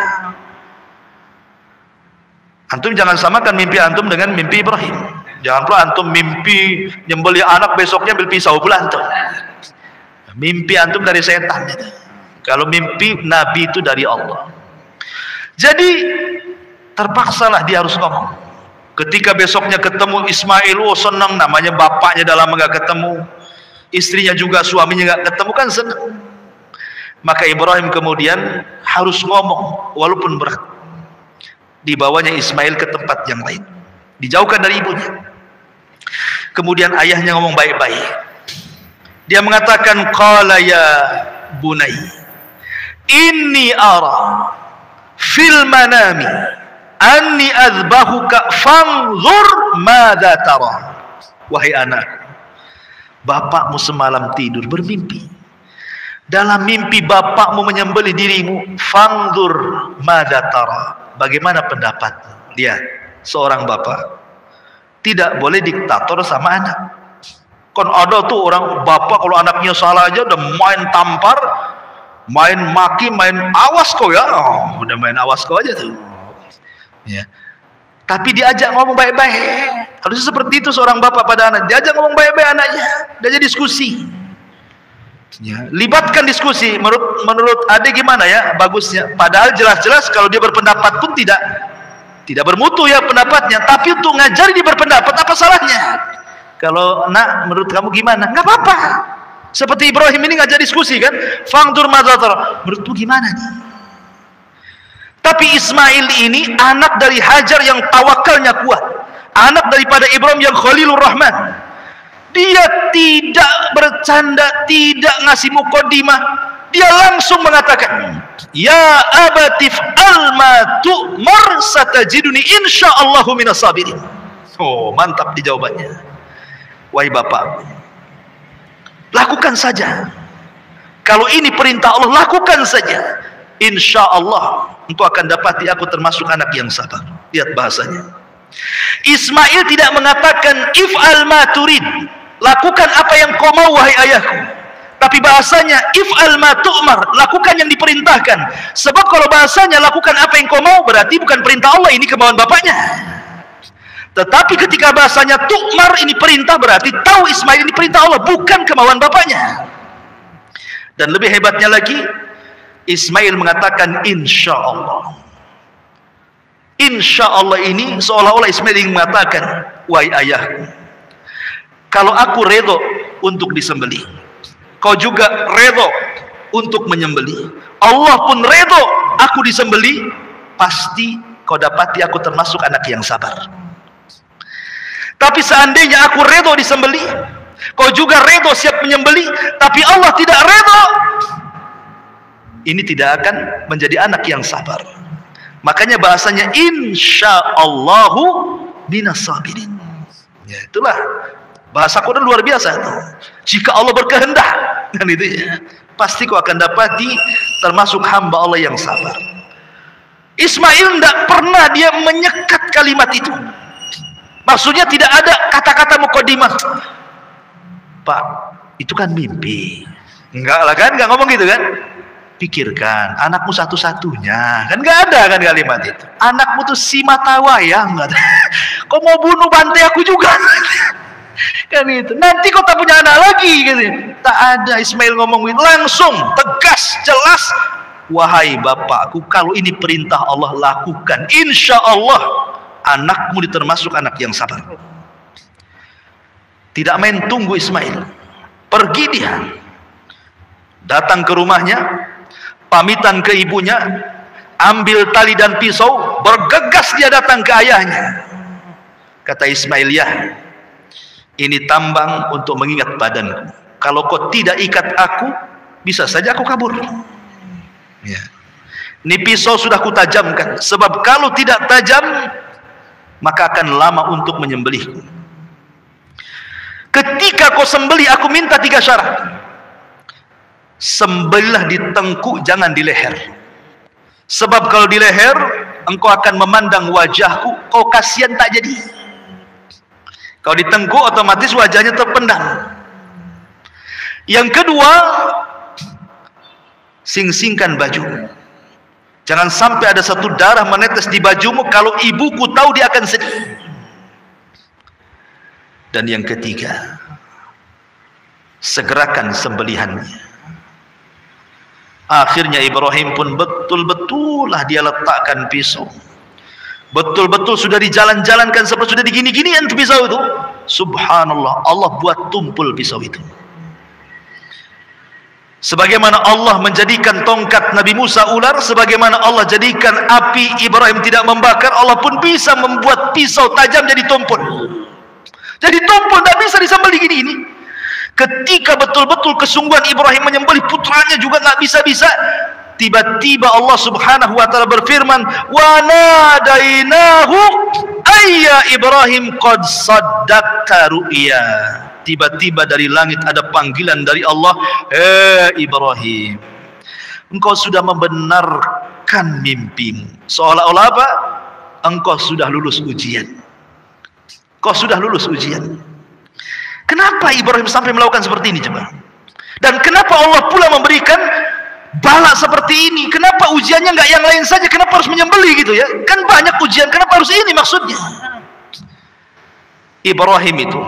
Antum jangan samakan mimpi antum dengan mimpi Ibrahim. Jangan pula antum mimpi nyembelih anak, besoknya ambil pisau pula antum. Mimpi antum dari setan. Kalau mimpi nabi itu dari Allah. Jadi terpaksalah dia harus ngomong. Ketika besoknya ketemu Ismail, oh senang, namanya bapaknya dah lama gak ketemu, istrinya juga, suaminya gak ketemu, kan senang. Maka Ibrahim kemudian harus ngomong walaupun berat. Dibawanya Ismail ke tempat yang lain, dijauhkan dari ibunya. Kemudian ayahnya ngomong baik-baik. Dia mengatakan, qala ya bunai inni ara fil manami anni azbahuka fanzur madza tara. Wahai anak, bapakmu semalam tidur bermimpi. Dalam mimpi bapakmu menyembelih dirimu, fanzur madza tara. Bagaimana pendapatmu? Lihat, seorang bapak tidak boleh diktator sama anak. Kan ada tuh orang bapak kalau anaknya salah aja udah main tampar, main maki, main awas kau ya, udah main awas kau aja tuh. Ya. tapi diajak ngomong baik-baik. Harusnya seperti itu seorang bapak pada anak, diajak ngomong baik-baik anaknya, diajak diskusi. Ya, libatkan diskusi. Menurut adik gimana ya bagusnya? Padahal jelas-jelas kalau dia berpendapat pun tidak bermutu ya pendapatnya, tapi untuk ngajari dia berpendapat, apa salahnya? Kalau nak, menurut kamu gimana? Nggak apa-apa. Seperti Ibrahim ini ngajak diskusi kan, fangdur madzatar, menurutmu gimana nih? Tapi Ismail ini anak dari Hajar yang tawakalnya kuat, anak daripada Ibrahim yang Khalilur Rahman. Dia tidak bercanda, tidak ngasih mukaddimah, dia langsung mengatakan, ya abatif alma tu'mar satajiduni insyaallahu minas sabirin. Oh, mantap di jawabannya. Wahai bapak, lakukan saja. Kalau ini perintah Allah, lakukan saja. Insya Allah engkau akan dapati aku termasuk anak yang sabar. Lihat bahasanya. Ismail tidak mengatakan if'al ma turid, lakukan apa yang kau mau wahai ayahku. Tapi bahasanya if'al ma tu'mar, lakukan yang diperintahkan. Sebab kalau bahasanya lakukan apa yang kau mau, berarti bukan perintah Allah, ini kemauan bapaknya. Tetapi ketika bahasanya tu'mar, ini perintah, berarti tahu Ismail ini perintah Allah, bukan kemauan bapaknya. Dan lebih hebatnya lagi, Ismail mengatakan insya Allah. Insya Allah ini seolah-olah Ismail ingin mengatakan, wahai ayahku, kalau aku redho untuk disembelih, kau juga redho untuk menyembelih, Allah pun redho aku disembelih, pasti kau dapati aku termasuk anak yang sabar. Tapi seandainya aku redho disembelih, kau juga redho siap menyembelih, tapi Allah tidak redho, ini tidak akan menjadi anak yang sabar. Makanya bahasanya insyaallahu minas sabirin. Ya, itulah bahasa Quran luar biasa itu. Jika Allah berkehendak, kan itu ya, pasti kau akan dapati termasuk hamba Allah yang sabar. Ismail tidak pernah dia menyekat kalimat itu. Maksudnya tidak ada kata-kata muqaddimah. Pak, itu kan mimpi. Enggak lah kan, enggak ngomong gitu kan. Pikirkan, anakmu satu-satunya. Kan enggak ada kan kalimat itu. Anakmu tuh si mata wayang. Kau mau bunuh bantai aku juga. Kan itu. Nanti kau tak punya anak lagi gitu. Tak ada. Ismail ngomong langsung, tegas, jelas. Wahai bapakku, kalau ini perintah Allah, lakukan. Insya Allah anakmu termasuk anak yang sabar. Tidak main tunggu Ismail, pergi dia, datang ke rumahnya, pamitan ke ibunya, ambil tali dan pisau, bergegas dia datang ke ayahnya. Kata Ismail, ya, ini tambang untuk mengingat badanku. Kalau kau tidak ikat aku, bisa saja aku kabur. Ya. Ini pisau sudah kutajamkan, sebab kalau tidak tajam, maka akan lama untuk menyembelihku. Ketika kau sembelih, aku minta 3 syarat. Sembelihlah di tengkuk, jangan di leher. Sebab kalau di leher, engkau akan memandang wajahku, kau kasihan tak jadi. Kalau di tengkuk, otomatis wajahnya terpendam. Yang kedua, sing-singkan baju. Jangan sampai ada satu darah menetes di bajumu, kalau ibuku tahu dia akan sedih. Dan yang ketiga, segerakan sembelihannya. Akhirnya Ibrahim pun betul-betul lah dia letakkan pisau. Betul-betul sudah dijalan-jalankan, seperti sudah digini-ginian pisau itu. Subhanallah, Allah buat tumpul pisau itu. Sebagaimana Allah menjadikan tongkat Nabi Musa ular, sebagaimana Allah jadikan api Ibrahim tidak membakar, Allah pun bisa membuat pisau tajam jadi tumpul. Jadi tumpul, tidak bisa disembelih gini-gini. Ketika betul-betul kesungguhan Ibrahim menyembelih putranya juga nggak bisa-bisa, tiba-tiba Allah Subhanahu wa taala berfirman, "Wa nadainahu ayya Ibrahim qad saddaqta ru'ya." Tiba-tiba dari langit ada panggilan dari Allah, Ibrahim, engkau sudah membenarkan mimpimu. Seolah-olah apa? Engkau sudah lulus ujian. Kau sudah lulus ujian. Kenapa Ibrahim sampai melakukan seperti ini coba? Dan kenapa Allah pula memberikan bala seperti ini, kenapa ujiannya nggak yang lain saja, kenapa harus menyembelih gitu ya, kan banyak ujian, kenapa harus ini maksudnya. Ibrahim itu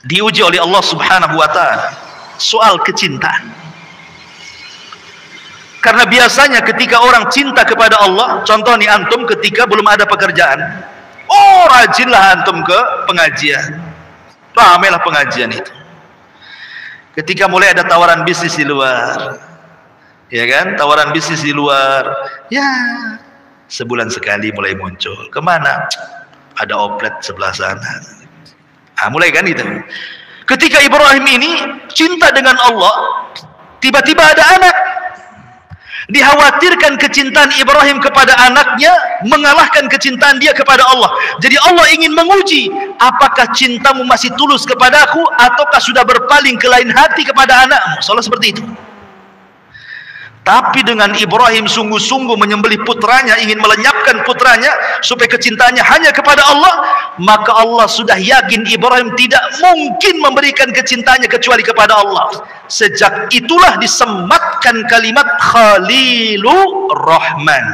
diuji oleh Allah Subhanahu wa ta'ala soal kecintaan. Karena biasanya ketika orang cinta kepada Allah, contoh nih antum ketika belum ada pekerjaan, oh rajinlah antum ke pengajian, ramailah pengajian itu. Ketika mulai ada tawaran bisnis di luar, ya kan, tawaran bisnis di luar, ya sebulan sekali mulai muncul. Kemana? Ada oplet sebelah sana. Nah, mulai kan itu. Ketika Ibrahim ini cinta dengan Allah, tiba-tiba ada anak. Dikhawatirkan kecintaan Ibrahim kepada anaknya mengalahkan kecintaan dia kepada Allah. Jadi Allah ingin menguji, apakah cintamu masih tulus kepadaku ataukah sudah berpaling ke lain hati kepada anakmu. Soalnya seperti itu. Tapi dengan Ibrahim sungguh-sungguh menyembelih putranya, ingin melenyapkan putranya supaya kecintaannya hanya kepada Allah, maka Allah sudah yakin Ibrahim tidak mungkin memberikan kecintaannya kecuali kepada Allah. Sejak itulah disematkan kalimat Khalilur Rahman.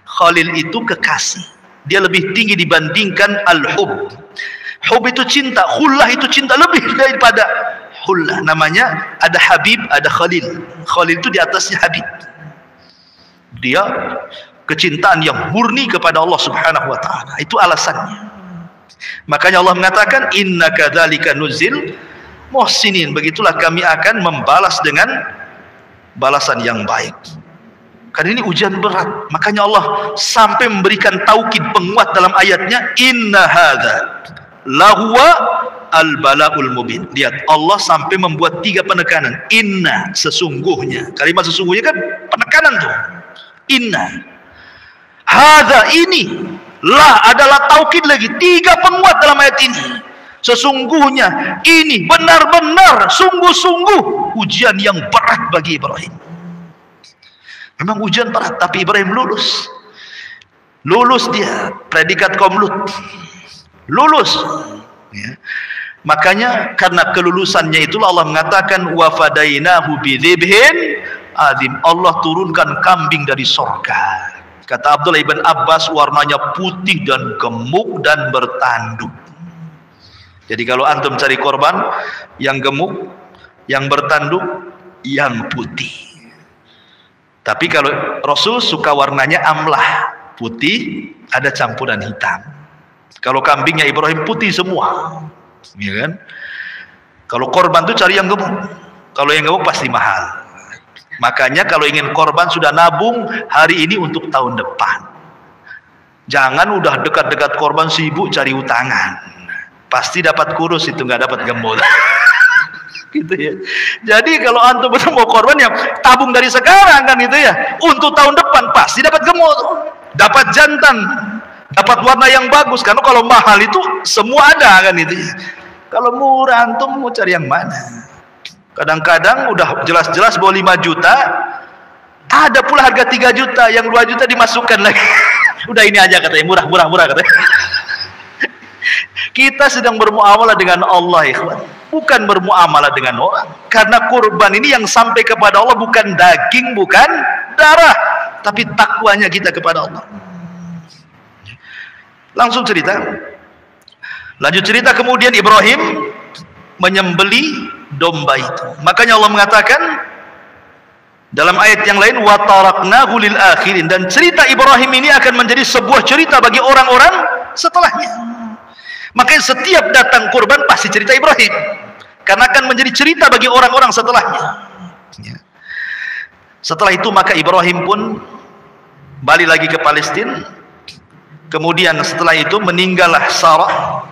Khalil itu kekasih, dia lebih tinggi dibandingkan al-hub. Hub itu cinta, khullah itu cinta lebih daripada khullah. Namanya ada Habib, ada Khalil. Khalil itu di atasnya Habib. Dia kecintaan yang murni kepada Allah Subhanahu wa ta'ala. Itu alasannya. Makanya Allah mengatakan innaka dzalika nuzil muhsinin. Begitulah kami akan membalas dengan balasan yang baik. Karena ini ujian berat. Makanya Allah sampai memberikan taukid penguat dalam ayatnya, inna hadza lahuwa al-bala'ul mubin. Lihat, Allah sampai membuat 3 penekanan. Inna, sesungguhnya. Kalimat sesungguhnya kan penekanan tuh. Inna. Hadza, ini. La adalah taukid lagi. 3 penguat dalam ayat ini. Sesungguhnya, ini benar-benar, sungguh-sungguh ujian yang berat bagi Ibrahim. Memang ujian berat, tapi Ibrahim lulus. Lulus dia, predikat kaum Lut. Lulus. Ya. Makanya karena kelulusannya itulah Allah mengatakan wa fadainahu bidzibhin adzim. Allah turunkan kambing dari surga. Kata Abdullah ibn Abbas, warnanya putih dan gemuk dan bertanduk. Jadi kalau antum cari korban yang gemuk, yang bertanduk, yang putih. Tapi kalau Rasul suka warnanya amlah, putih, ada campuran hitam. Kalau kambingnya Ibrahim putih semua, ya kan? Kalau korban tuh cari yang gemuk. Kalau yang gemuk pasti mahal. Makanya kalau ingin korban sudah nabung hari ini untuk tahun depan. Jangan udah dekat-dekat korban sibuk cari utangan. Pasti dapat kurus itu, nggak dapat gemuk. Gitu ya. Jadi kalau antum betul mau korban ya tabung dari sekarang kan itu ya. Untuk tahun depan pasti dapat gemuk, dapat jantan. Dapat warna yang bagus, karena kalau mahal itu semua ada kan itu. Kalau murah antum mau cari yang mana? Kadang-kadang udah jelas-jelas bawa 5 juta, ada pula harga 3 juta, yang 2 juta dimasukkan lagi. Udah ini aja katanya, murah katanya. Kita sedang bermuamalah dengan Allah, ikhwan, bukan bermuamalah dengan orang. Karena kurban ini yang sampai kepada Allah bukan daging, bukan darah, tapi takwanya kita kepada Allah. Langsung cerita. Lanjut cerita, kemudian Ibrahim menyembeli domba itu. Makanya Allah mengatakan dalam ayat yang lain, wa taraknahu lil akhirin, dan cerita Ibrahim ini akan menjadi sebuah cerita bagi orang-orang setelahnya. Makanya setiap datang kurban pasti cerita Ibrahim, karena akan menjadi cerita bagi orang-orang setelahnya. Setelah itu maka Ibrahim pun balik lagi ke Palestina. Kemudian setelah itu meninggallah Sarah.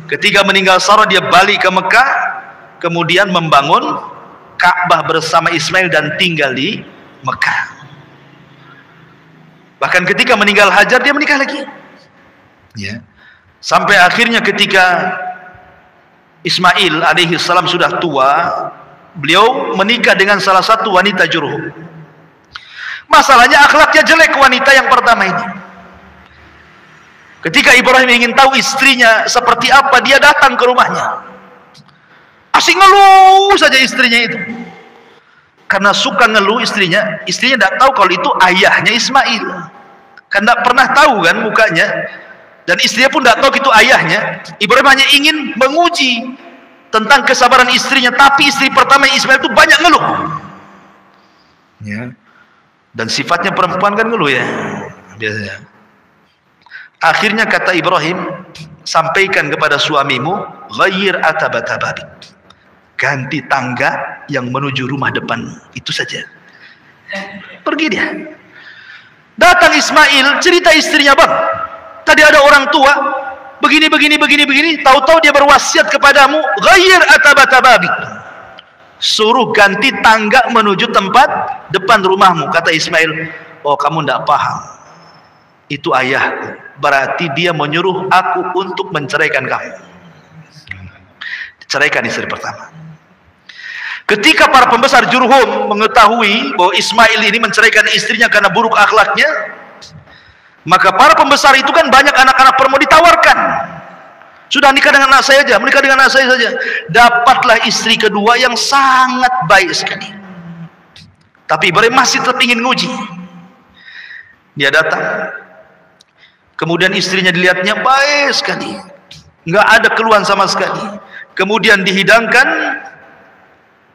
Ketika meninggal Sarah, dia balik ke Mekah, kemudian membangun Ka'bah bersama Ismail dan tinggal di Mekah. Bahkan ketika meninggal Hajar, dia menikah lagi. Ya. Sampai akhirnya ketika Ismail alaihi salam sudah tua, beliau menikah dengan salah satu wanita Jurhum. Masalahnya akhlaknya jelek wanita yang pertama ini. Ketika Ibrahim ingin tahu istrinya seperti apa, dia datang ke rumahnya. Asik ngeluh saja istrinya itu. karena suka ngeluh istrinya tidak tahu kalau itu ayahnya Ismail, kan tidak pernah tahu kan mukanya, dan istrinya pun tidak tahu itu ayahnya. Ibrahim hanya ingin menguji tentang kesabaran istrinya, tapi istri pertama Ismail itu banyak ngeluh ya. Dan sifatnya perempuan kan ngeluh ya biasanya. Akhirnya kata Ibrahim, sampaikan kepada suamimu, ghayyir atabata babik, ganti tangga yang menuju rumah depan, itu saja. Pergi dia. Datang Ismail, cerita istrinya, bang, tadi ada orang tua begini, tahu-tahu dia berwasiat kepadamu, ghayyir atabata babik, suruh ganti tangga menuju tempat depan rumahmu. Kata Ismail, oh kamu tidak paham, itu ayahku, berarti dia menyuruh aku untuk menceraikan kamu. Ceraikan istri pertama. Ketika para pembesar Jurhum mengetahui bahwa Ismail ini menceraikan istrinya karena buruk akhlaknya, maka para pembesar itu kan banyak anak-anak perempuan ditawarkan, sudah nikah dengan anak saya aja, menikah dengan anak saya saja. Dapatlah istri kedua yang sangat baik sekali. Tapi Ibrahim masih tetap ingin nguji. Dia datang, kemudian istrinya dilihatnya baik sekali, nggak ada keluhan sama sekali. Kemudian dihidangkan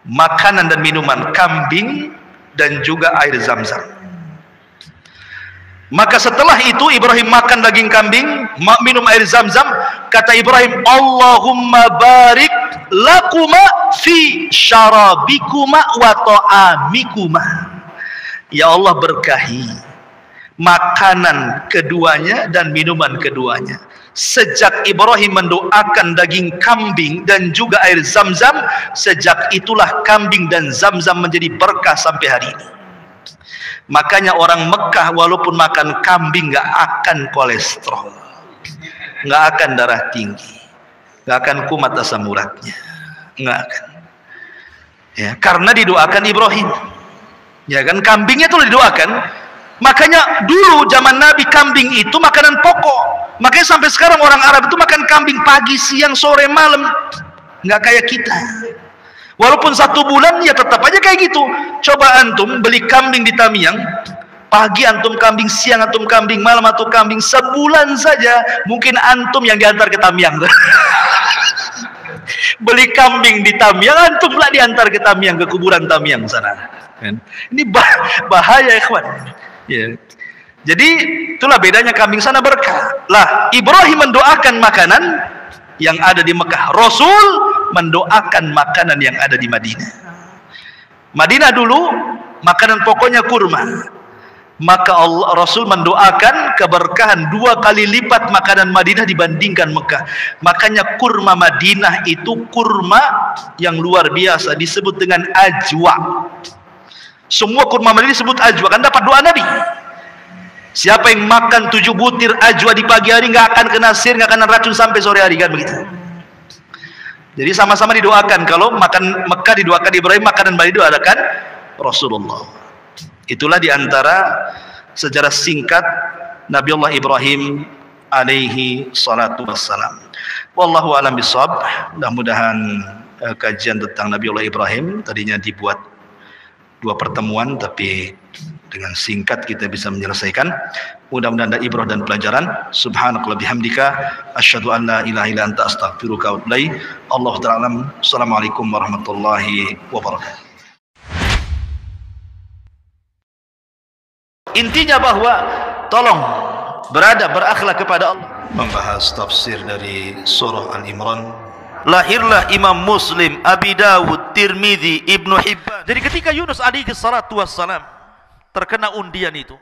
makanan dan minuman, kambing dan juga air zam-zam. Maka setelah itu Ibrahim makan daging kambing, minum air zam-zam. Kata Ibrahim, Allahumma barik lakuma fi syarabikuma wa ta'amikuma. Ya Allah, berkahi makanan keduanya dan minuman keduanya. Sejak Ibrahim mendoakan daging kambing dan juga air zam-zam, sejak itulah kambing dan zam-zam menjadi berkah sampai hari ini. Makanya orang Mekah walaupun makan kambing nggak akan kolesterol, nggak akan darah tinggi, nggak akan kumat asam uratnya, nggak akan. Ya, karena didoakan Ibrahim. Ya kan, kambingnya itu didoakan. Makanya dulu zaman Nabi kambing itu makanan pokok. Makanya sampai sekarang orang Arab itu makan kambing pagi, siang, sore, malam. Nggak kayak kita. Walaupun 1 bulan ya tetap aja kayak gitu. Coba antum beli kambing di Tamiang, pagi antum kambing, siang antum kambing, malam antum kambing, sebulan saja mungkin antum yang diantar ke Tamiang. Beli kambing di Tamiang, antum lah diantar ke Tamiang, ke kuburan Tamiang sana. Ini bahaya ikhwan. Ya. Jadi itulah bedanya kambing sana berkah. Lah Ibrahim mendoakan makanan yang ada di Mekah, Rasul mendoakan makanan yang ada di Madinah. Madinah dulu makanan pokoknya kurma. Maka Rasul mendoakan keberkahan 2 kali lipat makanan Madinah dibandingkan Mekah. Makanya kurma Madinah itu kurma yang luar biasa, disebut dengan ajwa. Semua kurma Madinah disebut ajwa, kan dapat doa Nabi. Siapa yang makan 7 butir ajwa di pagi hari nggak akan kena sihir, nggak kena racun sampai sore hari, kan begitu. Jadi sama-sama didoakan. Kalau makan Mekah didoakan Ibrahim, makanan Bali didoakan Rasulullah. Itulah diantara sejarah singkat Nabiullah Ibrahim alaihi salatu wassalam. Wallahu a'lam bishawab. Mudah-mudahan kajian tentang Nabiullah Ibrahim tadinya dibuat 2 pertemuan, tapi dengan singkat kita bisa menyelesaikan. Mudah-mudahan ada ibrah dan pelajaran. Subhanakallah bihamdika asyhadu an la ilaha illa anta astaghfiruka wa atubu ilaik. Allahu ta'ala. Assalamualaikum warahmatullahi wabarakatuh. Intinya bahwa tolong berakhlak kepada Allah. Membahas tafsir dari surah Al-Imran. Lahirlah Imam Muslim, Abi Dawud, Tirmidzi, Ibnu Hibban. Jadi ketika Yunus alaihi salatu wassalam terkena undian itu,